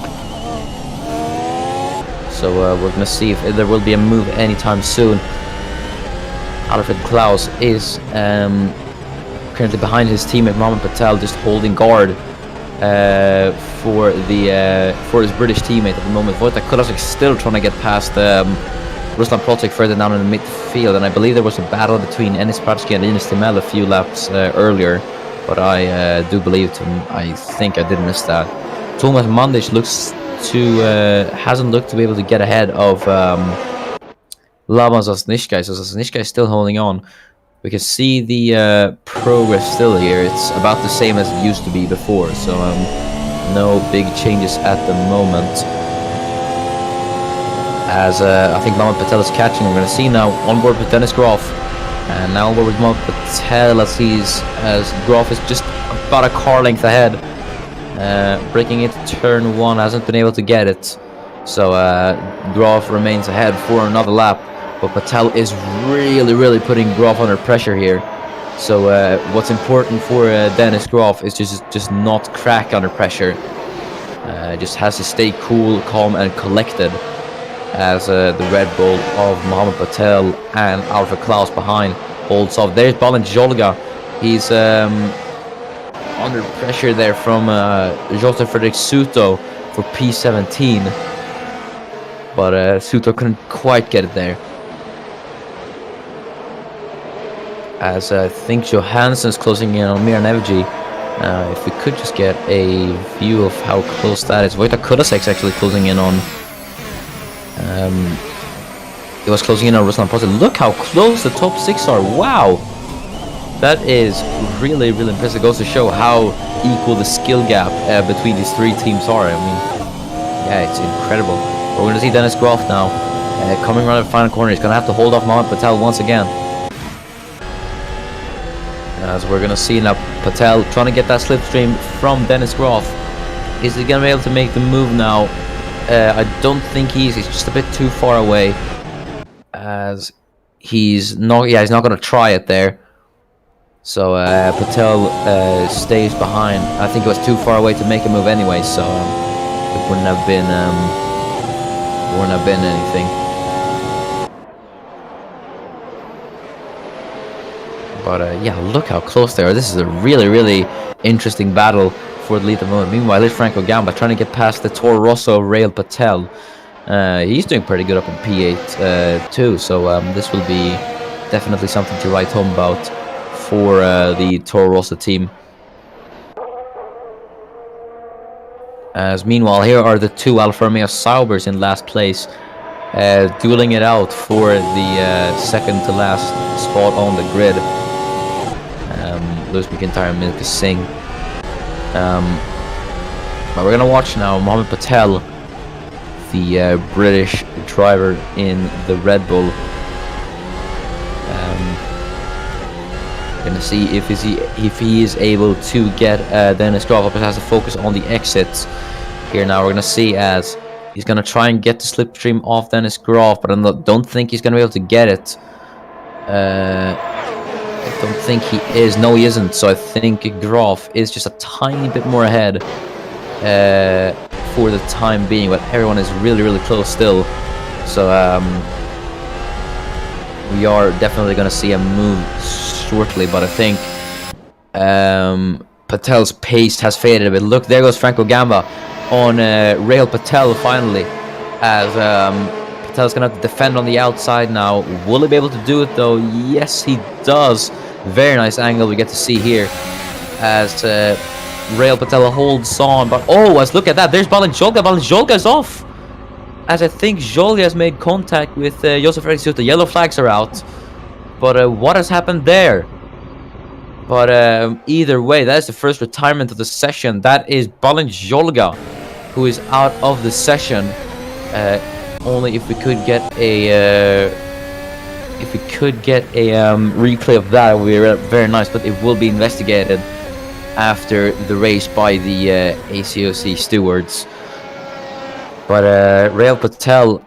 So we're going to see if there will be a move anytime soon. Alfred Klaus is currently behind his teammate Mohamed Patel, just holding guard for his British teammate at the moment. Wojtek Kulasic still trying to get past Ruslan Protic further down in the midfield, and I believe there was a battle between Enis Pratsky and Ines Timel a few laps earlier, but I do believe I think I did miss that. Tomas Mandic hasn't looked to be able to get ahead of Laban Zasnishkai, so Zasnishkai is still holding on. We can see the progress still here. It's about the same as it used to be before, so no big changes at the moment. As I think Mohamed Patel is catching, we're going to see now on board with Dennis Groff, and now on board with Mohamed Patel as Groff is just about a car length ahead, breaking into turn 1, hasn't been able to get it, so Groff remains ahead for another lap. But Patel is really putting Groff under pressure here. So what's important for Dennis Groff is just not crack under pressure. Just has to stay cool, calm, and collected. As the Red Bull of Mohamed Patel and Alfred Klaus behind holds off. There's Balint Jolga. He's under pressure there from Josef Fredrik Suto for P17. But Suto couldn't quite get it there. As I think Johansson's closing in on Miran Evji. If we could just get a view of how close that is. Wojtek Kulasic actually closing in on. It was closing in on Ruslan Protic. Look how close the top 6 are. Wow, that is really impressive. It goes to show how equal the skill gap between these 3 teams are. I mean, yeah, it's incredible. We're going to see Dennis Groff now coming around the final corner. He's going to have to hold off Mohamed Patel once again. As we're going to see now Patel trying to get that slipstream from Dennis Groff. Is he going to be able to make the move now? I don't think he's just a bit too far away. As he's not going to try it there. So Patel stays behind. I think it was too far away to make a move anyway, so it wouldn't have been anything. But yeah, look how close they are. This is a really interesting battle for the lead at the moment. Meanwhile, there's Franco Gamba trying to get past the Toro Rosso Rail Patel. He's doing pretty good up in P8 too, so this will be definitely something to write home about for the Toro Rosso team. As meanwhile, here are the 2 Alfa Romeo Saubers in last place, dueling it out for the second to last spot on the grid. Lewis McIntyre and Milka Singh. But we're gonna watch now Mohamed Patel, the British driver in the Red Bull. We're gonna see if he is able to get Dennis Groff. Has to focus on the exits here now. We're gonna see as he's gonna try and get the slipstream off Dennis Groff, but I don't think he's gonna be able to get it. I don't think he is. No, he isn't. So I think Groff is just a tiny bit more ahead for the time being, but everyone is really close still. So we are definitely going to see a move shortly, but I think Patel's pace has faded a bit. Look, there goes Franco Gamba on Rail Patel finally, as Patel's going to have to defend on the outside now. Will he be able to do it though? Yes, he does. Very nice angle we get to see here as Rail Patel holds on. But as look at that, there's Balint Jolga. Balint Jolga is off, as I think Jolga has made contact with Josef Fredrik. The yellow flags are out, but what has happened there? But either way, that is the first retirement of the session. That is Balint Jolga, who is out of the session. Only if we could get a replay of that, it would be very nice. But it will be investigated after the race by the ACOC stewards. But Rail Patel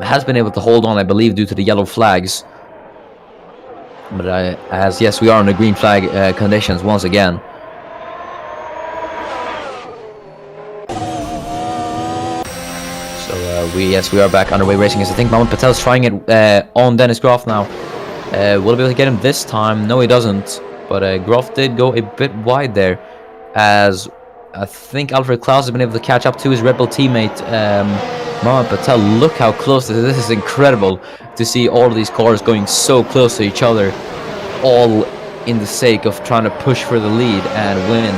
has been able to hold on, I believe, due to the yellow flags. But as yes, we are on the green flag conditions once again. So we are back underway racing. As I think Mohamed Patel's trying it on Dennis Groff now. Will he be able to get him this time? No, he doesn't. but Groff did go a bit wide there, as I think Alfred Klaus has been able to catch up to his Red Bull teammate, Mohamed Patel. Look how close this is. This is incredible to see all of these cars going so close to each other, all in the sake of trying to push for the lead and win.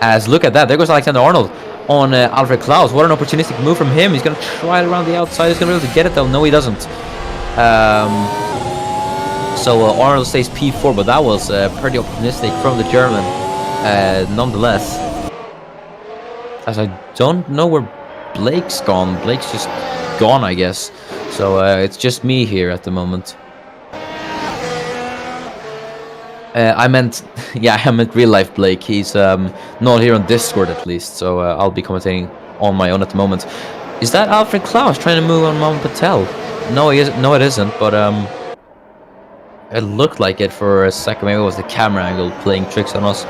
As look at that, there goes Alexander Arnold on Alfred Klaus. What an opportunistic move from him. He's going to try it around the outside. He's going to be able to get it though. No, he doesn't. So Arnold stays P4, but that was pretty opportunistic from the German, nonetheless. As I don't know where Blake's gone. Blake's just gone, I guess. So it's just me here at the moment. I meant real life Blake. He's not here on Discord at least, so I'll be commentating on my own at the moment. Is that Alfred Klaus trying to move on Mohamed Patel? No, he isn't. No, it isn't. But it looked like it for a second. Maybe it was the camera angle playing tricks on us.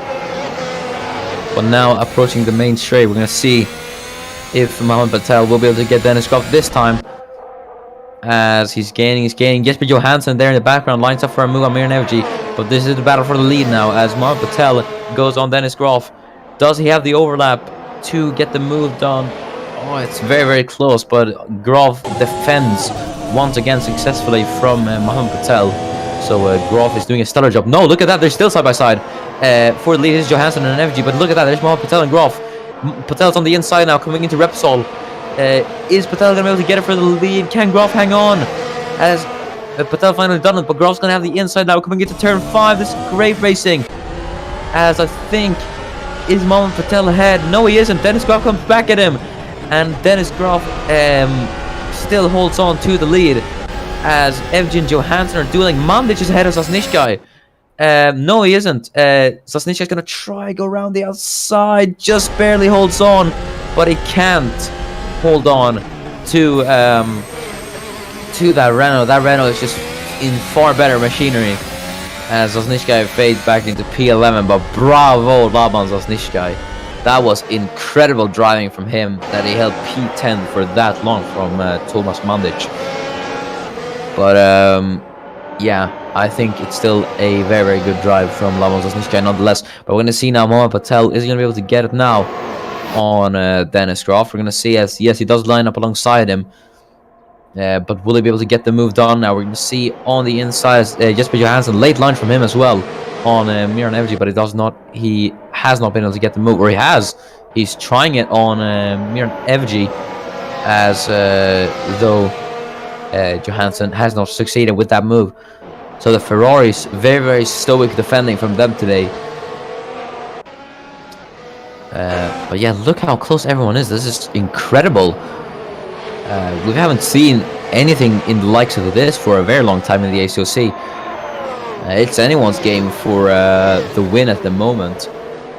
But now approaching the main straight, we're gonna see if Mohamed Patel will be able to get Dennis Groff this time. As he's gaining. Jesper Johansson there in the background lines up for a move on Mir Nevji. But this is the battle for the lead now as Mohamed Patel goes on Dennis Groff. Does he have the overlap to get the move done? Oh, it's very, very close. But Groff defends once again successfully from Mohamed Patel. So Groff is doing a stellar job. No, look at that. They're still side by side. For the lead is Johansson and Nevji. But look at that. There's Mohamed Patel and Groff. Patel's on the inside now coming into Repsol. Is Patel going to be able to get it for the lead? Can Groff hang on? As Patel finally done it, but Groff's going to have the inside now coming into turn 5. This is great racing. As I think, is Mohamed Patel ahead? No, he isn't. Dennis Groff comes back at him. And Dennis Groff still holds on to the lead. As Evgen and Johansson are dueling. Mandic is ahead of Sasnishkai. No, he isn't. Sasnishkai is going to try go around the outside. Just barely holds on. But he can't hold on to that Renault. That Renault is just in far better machinery. As Sasnishkai fades back into P11, but bravo Laban Sasnishkai. That was incredible driving from him that he held P10 for that long from Thomas Mandic. But yeah, I think it's still a very, very good drive from Laban Sasnishkai nonetheless. But we're going to see now Mohamed Patel is going to be able to get it now on Dennis Groff. We're going to see as, yes, he does line up alongside him. But will he be able to get the move done? Now we're going to see on the inside Jesper Johansson, late line from him as well on Miran Evji, but he has not been able to get the move, or he's trying it on Miran Evji, as though Johansson has not succeeded with that move. So the Ferraris, very, very stoic defending from them today. But yeah, look how close everyone is. This is incredible. We haven't seen anything in the likes of this for a very long time in the ACOC. It's anyone's game for the win at the moment.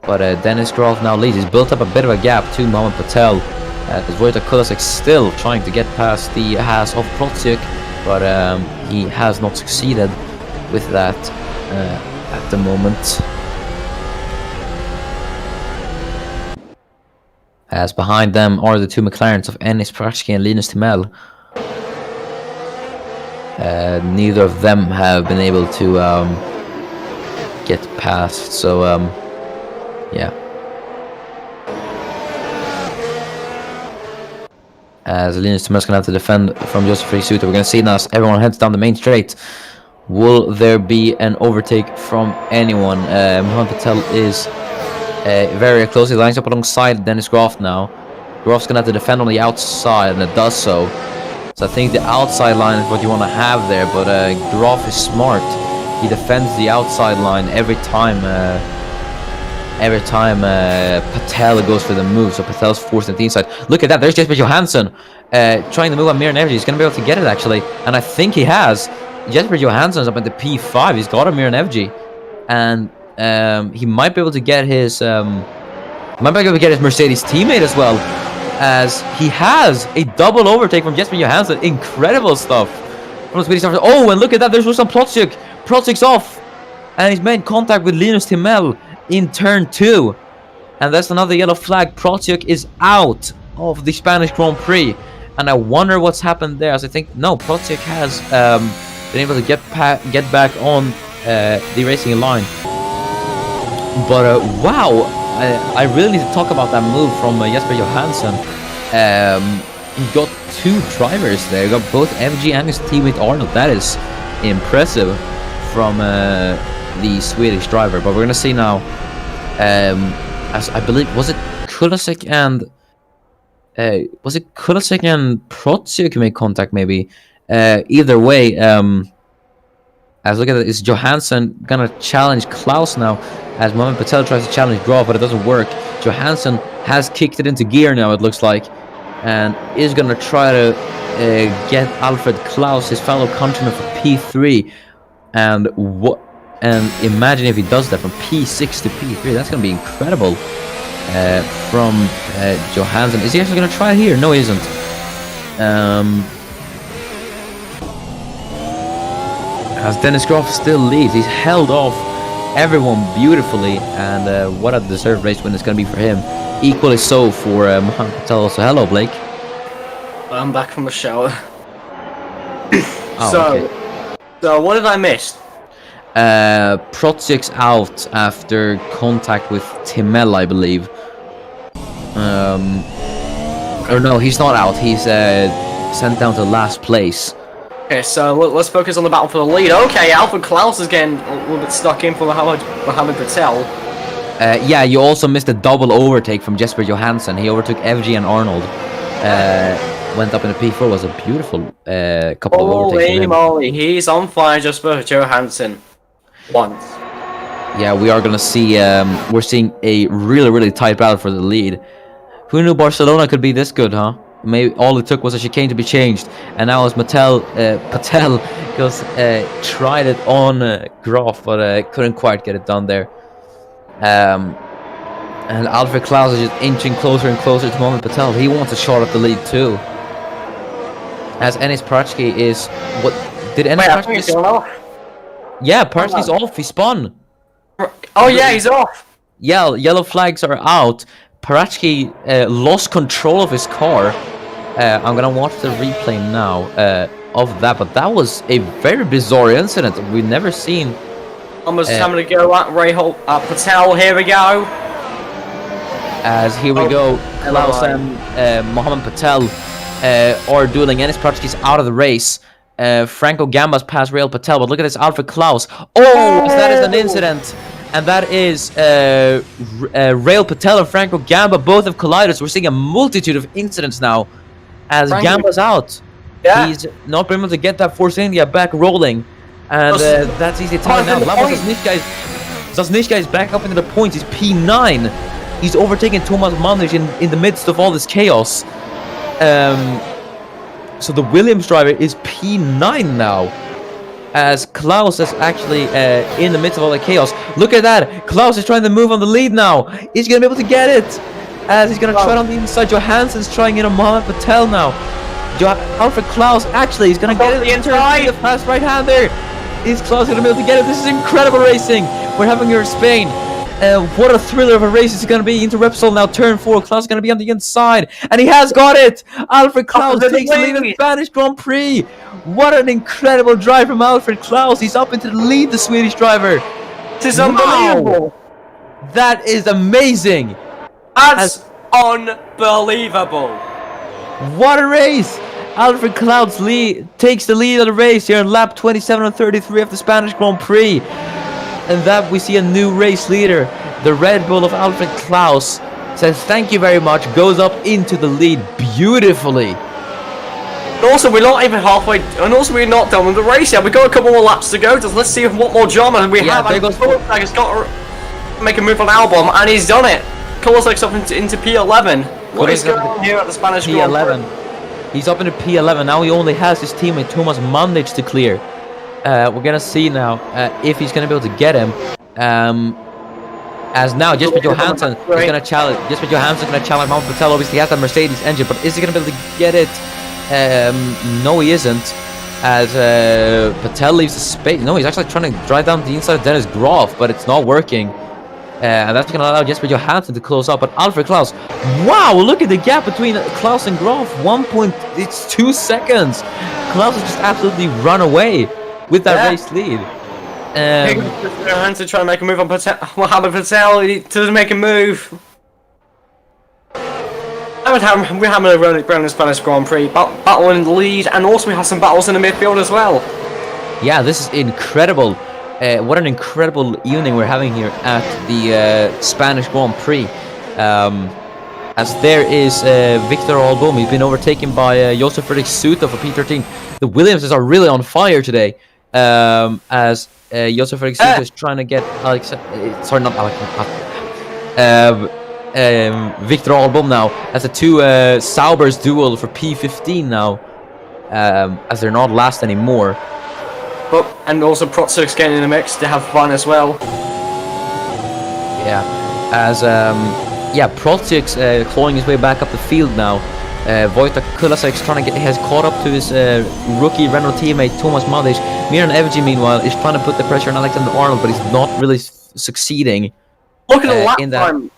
But Dennis Groff now leads. He's built up a bit of a gap to Mohamed Patel. Wojtek Kulasek still trying to get past the Haas of Protsiuk, but he has not succeeded with that at the moment. As behind them are the two McLarens of Ennis Pratsky and Linus Timel. Neither of them have been able to get past, so yeah. As Linus Timel is going to have to defend from Joseph Frisuta. We're going to see now as everyone heads down the main straight. Will there be an overtake from anyone? Mohamed Patel is very close. He lines up alongside Dennis Groff now. Groff's going to have to defend on the outside, and it does so. So I think the outside line is what you want to have there, but Groff is smart. He defends the outside line every time Patel goes for the move, so Patel's forced at the inside. Look at that, there's Jesper Johansson trying to move on Miran Evji. He's going to be able to get it actually, and I think he has. Jesper Johansson's up into P5. He's got a Miran Evji, and he might be able to get his Mercedes teammate as well, as he has a double overtake from Jesper Johansson. Incredible stuff from the Swedish stars. Oh, and look at that, there's Ruslan Protsiuk. Protsiuk's off, and he's made contact with Linus Timel in turn 2, and that's another yellow flag. Protsiuk is out of the Spanish Grand Prix, and I wonder what's happened there, as I think, no, Protsiuk has been able to get back on the racing line. But wow, I really need to talk about that move from Jesper Johansson. He got two drivers there. He got both MG and his teammate Arnold. That is impressive from the Swedish driver. But we're gonna see now, as I believe, was it Kulasek and Protsiuk who made contact? Maybe. Either way, as look at it, is Johansson gonna challenge Klaus now? As Mohamed Patel tries to challenge Graf, but it doesn't work. Johansson has kicked it into gear now, it looks like, and is gonna try to get Alfred Klaus, his fellow countryman, for P3. And imagine if he does that from P6 to P3. That's gonna be incredible. From Johansson. Is he actually gonna try it here? No, he isn't. As Dennis Graf still leads, he's held off everyone beautifully, and what a deserved race win it's going to be for him. Equally so for Mohamed Patel. So hello, Blake. I'm back from the shower. Okay. So what did I miss? Protsiuk's out after contact with Timel, I believe. Or no, he's not out. He's sent down to last place. Okay, so let's focus on the battle for the lead. Okay, Alfred Klaus is getting a little bit stuck in for Mohamed Patel. Yeah, you also missed a double overtake from Jesper Johansson. He overtook FG and Arnold. Went up in the P4. Was a beautiful couple of overtakes. Holy moly, he's on fire, Jesper Johansson. Once. Yeah, we are gonna see. We're seeing a really tight battle for the lead. Who knew Barcelona could be this good, huh? Maybe all it took was a chicane to be changed, and now as Patel goes tried it on Graf, but couldn't quite get it done there. And Alfred Klaus is just inching closer and closer to Mohamed Patel. He wants a shot at the lead too. As Enis Paratsky is what did Enis Paratsky? Yeah, Paratsky's off. He spun. Oh yeah, he's off. Yeah, yellow flags are out. Paratsky lost control of his car. I'm gonna watch the replay now of that, but that was a very bizarre incident we've never seen. Almost having to go at Patel. Here we go. As here we go, Klaus and Mohamed Patel are dueling. Enis Paratsky's out of the race. Franco Gamba's past Rail Patel, but look at this Alfred Klaus. Oh, that is an incident. And that is Rail Patel and Franco Gamba both have collided. So we're seeing a multitude of incidents now as Gamba's out. Yeah. He's not been able to get that Force India back rolling. And that's easy to tell now. Zasnishka is back up into the points. He's P9. He's overtaken Thomas Mandrich in the midst of all this chaos. So the Williams driver is P9 now. As Klaus is actually in the midst of all the chaos. Look at that. Klaus is trying to move on the lead now. He's going to be able to get it. As he's going to try it on the inside. Johansson's trying it on Mohamed Patel now. Alfred Klaus actually is going to get it. The inside. The fast right hand there. Is Klaus going to be able to get it? This is incredible racing. We're having here in Spain. What a thriller of a race it's going to be into Repsol now. Turn 4. Klaus is going to be on the inside. And he has got it. Alfred Klaus takes the lead in the Spanish Grand Prix. What an incredible drive from Alfred Klaus. He's up into the lead, the Swedish driver. This is unbelievable. That is amazing. That's unbelievable. What a race. Alfred Klaus takes the lead of the race here in lap 27 and 33 of the Spanish Grand Prix. And that we see a new race leader. The Red Bull of Alfred Klaus says thank you very much. Goes up into the lead beautifully. And also, we're not even halfway. And also, we're not done with the race yet. We've got a couple more laps to go. Just let's see what more drama we have. There goes Kulasek. He's got to make a move on Albon, and he's done it. Kulasek up into P11. What is going on here at the Spanish P11? He's up into P11 now. He only has his teammate Thomas Mandrich to clear. We're gonna see now if he's gonna be able to get him. As now Jesper Johansson is gonna challenge. Jesper Johansson gonna challenge Mohamed Patel. Obviously, he has that Mercedes engine, but is he gonna be able to get it? No, he isn't. As Patel leaves the space. No, he's actually trying to drive down the inside of Dennis Graf, but it's not working. And that's going to allow Jesper Johansson to close up. But Alfred Klaus, wow, look at the gap between Klaus and Graf. It's 2 seconds. Klaus has just absolutely run away with that race lead. Hansen trying to make a move on Mohammed Patel. He doesn't make a move. We're having a round in Spanish Grand Prix, battle in the lead, and also we have some battles in the midfield as well. Yeah, this is incredible. What an incredible evening we're having here at the Spanish Grand Prix. As there is Victor Album, he's been overtaken by Josef Friedrich Suter for P13. The Williamses are really on fire today. As Josef Friedrich Suter is trying to get Victor Album now as the two Saubers duel for P15 now, as they're not last anymore. And also Protzer's getting in the mix to have fun as well. Yeah, as Protzer's clawing his way back up the field now. Wojtek Kulasek's trying to has caught up to his rookie Renault teammate Thomas Madic. Miran Evji, meanwhile, is trying to put the pressure on Alexander Arnold, but he's not really succeeding. Look at the lap time,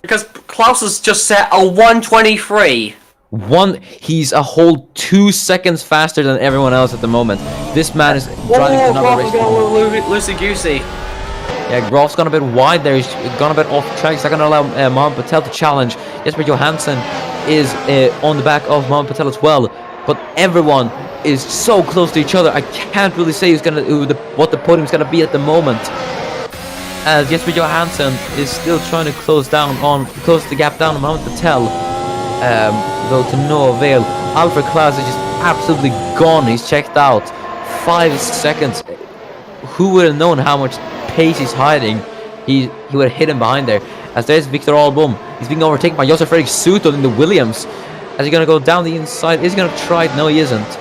because Klaus has just set a 1:23. He's a whole 2 seconds faster than everyone else at the moment. This man is driving another race. Loosey goosey. Yeah, Grof's gone a bit wide there. He's gone a bit off track. He's not going to allow Mohamed Patel to challenge. Jesper Johansson is on the back of Mohamed Patel as well. But everyone is so close to each other. I can't really say what the podium's going to be at the moment. As Jesper Johansson is still trying to close the gap down on Mohamed Patel. Though to no avail. Alfred Klaus is just absolutely gone. He's checked out. 5 seconds. Who would have known how much pace he's hiding? He would have hit him behind there. As there's Victor Album. He's being overtaken by Josef Friedrich Suter in the Williams. As he's going to go down the inside. Is he going to try it? No, he isn't.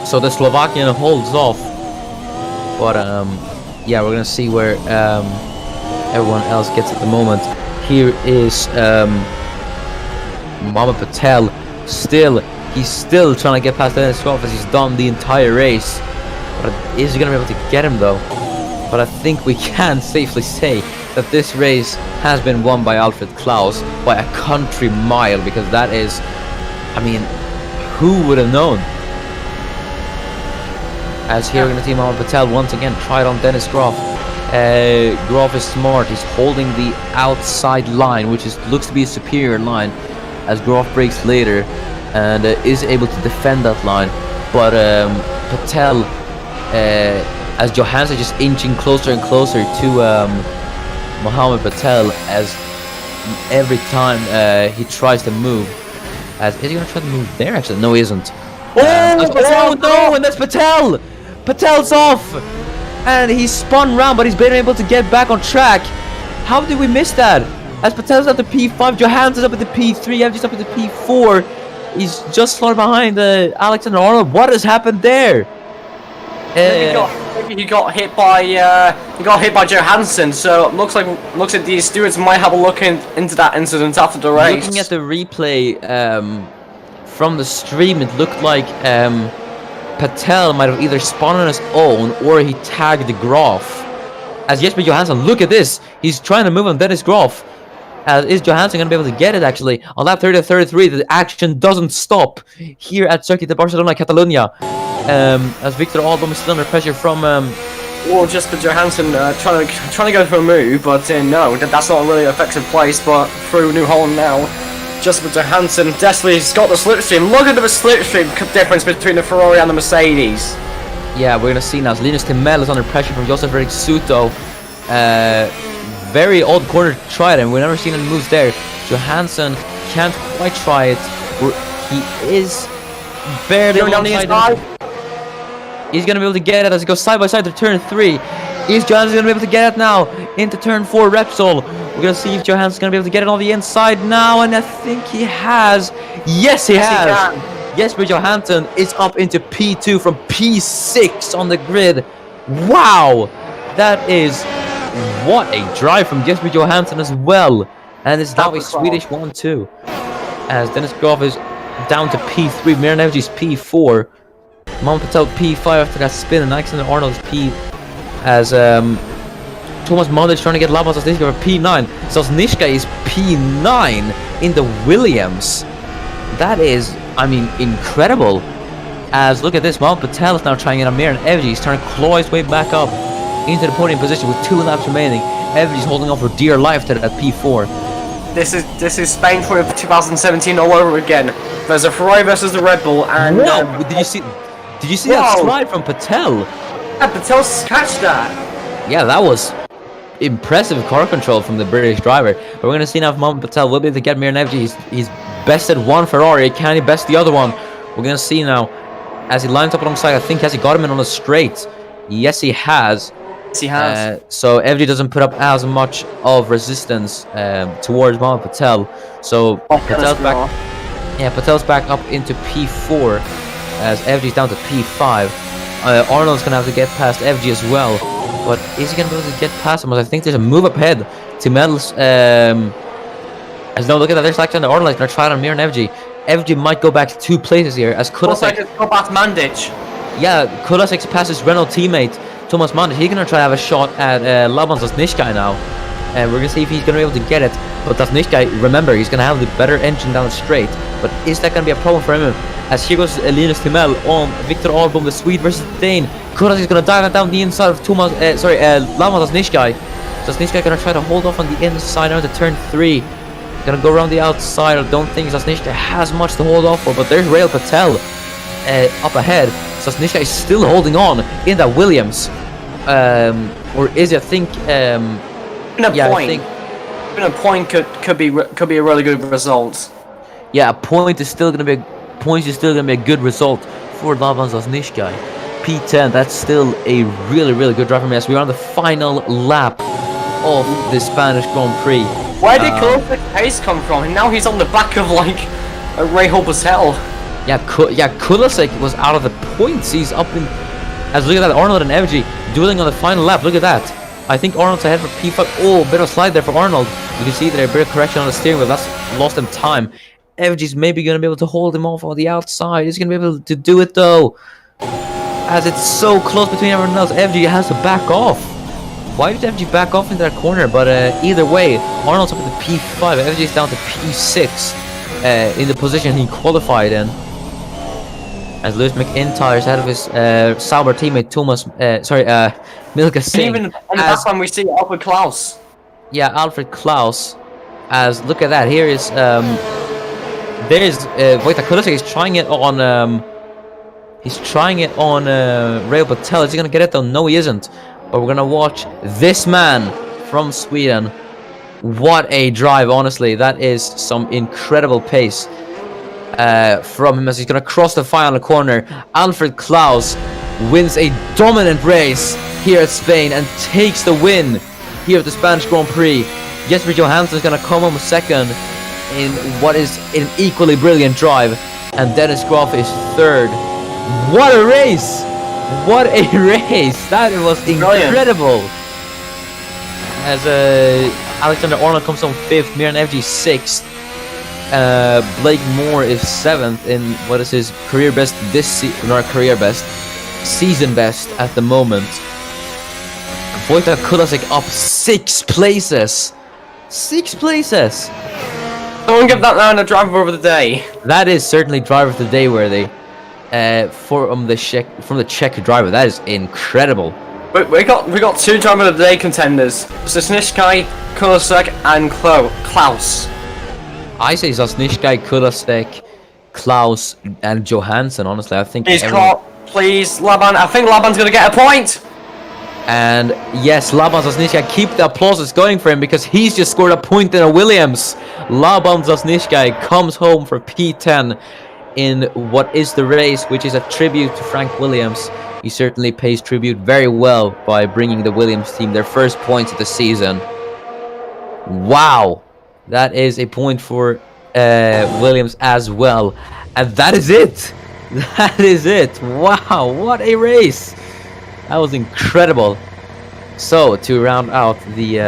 So the Slovakian holds off. But yeah, we're going to see where everyone else gets at the moment. Here is Mohamed Patel. He's still trying to get past Dennis Groff as he's done the entire race. But is he going to be able to get him though? But I think we can safely say that this race has been won by Alfred Klaus by a country mile, because that is, I mean, who would have known? As here we're going to see Mohamed Patel once again try it on Dennis Groff. Groff is smart. He's holding the outside line, which looks to be a superior line, as Groff breaks later and is able to defend that line. But Patel, as Johansson just inching closer and closer to Mohamed Patel, as every time he tries to move. Is he going to try to move there? Actually, no, he isn't. Oh no! And that's Patel! Patel's off! And he's spun round, but he's been able to get back on track. How did we miss that? As Patel's up to P5, Johansson's up at the P3, FG's up at the P4. He's just slowed behind Alexander Arnold. What has happened there? He got hit by Johansson. So it looks like these stewards might have a look into that incident after the race. Looking at the replay from the stream, it looked like Patel might have either spun on his own or he tagged Groff. As Jesper Johansson, look at this. He's trying to move on Dennis Groff. Is Johansson going to be able to get it actually? On lap 30 to 33, the action doesn't stop here at Circuit de Barcelona, Catalonia. As Victor Album is still under pressure from... Or Jesper Johansson trying to go for a move, but no, that's not a really effective place, but through New Holland now. Jesper Johansson desperately got the slipstream. Look at the slipstream difference between the Ferrari and the Mercedes. Yeah, we're going to see now as Linus Timel is under pressure from Josef Friedrich Suter. Very odd corner to try it, and we've never seen any moves there. Johansson can't quite try it. He is barely on the inside. He's going to be able to get it as he goes side by side to turn 3. Is Johansson going to be able to get it now into turn 4 Repsol? We're going to see if Johansson's going to be able to get it on the inside now, and I think he has. Yes, he has. Jesper Johansson is up into P2 from P6 on the grid. Wow, that is what a drive from Jesper Johansson as well. And it's now a Swedish 1-2. As Dennis Groff is down to P3, Miran Evji's P4. Mohamed Patel P5 after that spin, and Alexander Arnold's P. As Thomas Madic trying to get Labas Sosnishka for P9. Sosnishka is P9 in the Williams. That is, I mean, incredible. As look at this, Mount Patel is now trying in a mirror, and FG is trying to claw his way back up into the podium position with 2 laps remaining. FG's holding on for dear life to that P4. This is Spain for 2017 all over again. There's a Ferrari versus the Red Bull, and Whoa, did you see that slide from Patel? Yeah, Patel catch that. Yeah, that was impressive car control from the British driver. But we're gonna see now if Mount Patel will be able to get Mir and FG. He's bested one Ferrari. Can he best the other one? We're gonna see now as he lines up alongside. I think has he got him in on a straight? Yes, he has. Yes, he has. So FG doesn't put up as much of resistance towards Mount Patel. So Patel's back. Yeah, Patel's back up into P4 as FG's down to P5. Arnold's gonna have to get past FG as well. But is he gonna be able to get past him? I think there's a move up ahead to medals. As no, look at that. There's actually the Arnold gonna try it on Mir and FG. FG might go back 2 places here as Kulasek. Go past Mandic. Yeah, Kulasek passes Renault teammate Thomas Mandic. He's gonna try to have a shot at Laban Zasnishkai now, and we're gonna see if he's gonna be able to get it. But Zasnishkai, remember, he's gonna have the better engine down the straight. But is that gonna be a problem for him? As here goes Linus Timel on Victor Albom, the Swede versus the Dane. Kulasek is gonna dive down the inside of Laban Zasnishkai. Zasnishkai gonna try to hold off on the inside onto turn 3. Gonna go around the outside. I don't think Zasnishkai has much to hold off for, but there's Rail Patel up ahead. Zasnishkai is still holding on in that Williams. Or is it? I think a point could be a really good result. Yeah, a point is still gonna be a good result for Laban Zasnishkai. P10, that's still a really good drive for me as we are on the final lap of the Spanish Grand Prix. Where did Kulasek pace come from? And now he's on the back of like a Rahul Patel. Yeah, Kulasek was out of the points. He's up in. As look at that, Arnold and FG dueling on the final lap. Look at that. I think Arnold's ahead for P5. Oh, bit of a slide there for Arnold. You can see there a bit of correction on the steering wheel. That's lost him time. FG's maybe going to be able to hold him off on the outside. He's going to be able to do it though. As it's so close between everyone else, FG has to back off. Why did FG back off into that corner? But either way, Arnold's up at the P5. FG's down to P6 in the position he qualified in. As Lewis McIntyre's ahead of his Sauber teammate Thomas, Milka Singh. And even on the back one we see Alfred Klaus. Yeah, Alfred Klaus. As look at that, here is there's Wojtek Kulasek is trying it on Rail Patel. Is he gonna get it though? No, he isn't. But we're gonna watch this man from Sweden. What a drive, honestly. That is some incredible pace from him as he's gonna cross the final corner. Alfred Klaus wins a dominant race here at Spain and takes the win here at the Spanish Grand Prix. Jesper Johansson is gonna come home second in what is an equally brilliant drive, and Dennis Groff is third. What a race! What a race! That was incredible. As Alexander Arnold comes on 5th, Mir and FG 6th. Blake Moore is 7th in what is his career best season best at the moment. Wojtek Kulasek up 6 places. 6 places. Someone give that man a driver of the day. That is certainly driver of the day worthy. From the Czech driver, that is incredible. But we got 2 driver of the day contenders: Zasnishkai, Kulasek, and Klaus. I say Zasnishkai, Kulasek, Klaus, and Johansson. Honestly, I think. Please, Laban. I think Laban's gonna get a point. And yes, Laban Zasnishkai, keep the applause going for him because he's just scored a point in a Williams. Laban Zasnishkai comes home for P10 in what is the race, which is a tribute to Frank Williams. He certainly pays tribute very well by bringing the Williams team their first points of the season. Wow, that is a point for Williams as well. And that is it. That is it. Wow, what a race. That was incredible. So to round out the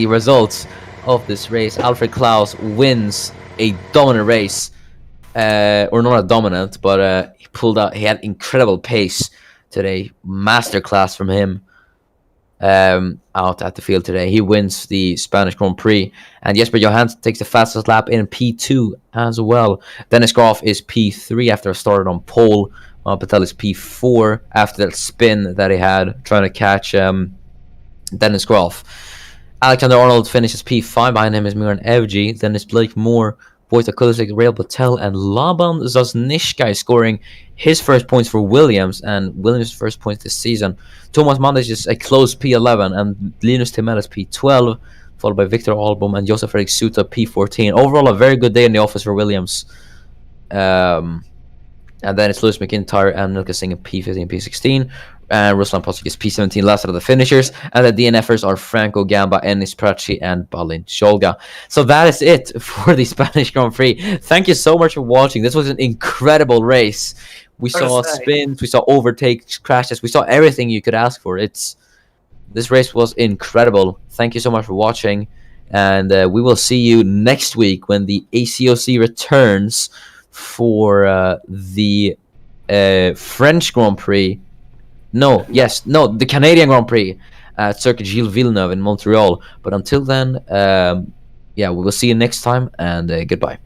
results of this race, Alfred Klaus wins a dominant race, or not a dominant, but he pulled out. He had incredible pace today, masterclass from him. out at the field today. He wins the Spanish Grand Prix, and Jesper Johansson takes the fastest lap in P2 as well. Dennis Groff is P3 after a started on pole. Patel is P4 after that spin that he had trying to catch Dennis Groff. Alexander Arnold finishes P5. Behind him is Miran Evji. Then it's Blake Moore, Wojtek Kulisek, Rail Patel, and Laban Zosnishkai scoring his first points for Williams, and Williams' first points this season. Thomas Mandes is a close P11, and Linus Timell is P12, followed by Victor Albom and Josef Erik Suta P14. Overall, a very good day in the office for Williams. And then it's Lewis McIntyre and Milka Singh P15, P16. And Ruslan Posic is P17, last out of the finishers. And the DNFers are Franco Gamba, Ennis Prachi, and Balin Sholga. So that is it for the Spanish Grand Prix. Thank you so much for watching. This was an incredible race. We saw spins, we saw overtakes, crashes, we saw everything you could ask for. This race was incredible. Thank you so much for watching. And we will see you next week when the ACOC returns for the French Grand Prix. The Canadian Grand Prix at Circuit Gilles Villeneuve in Montreal. But until then, we will see you next time, and goodbye.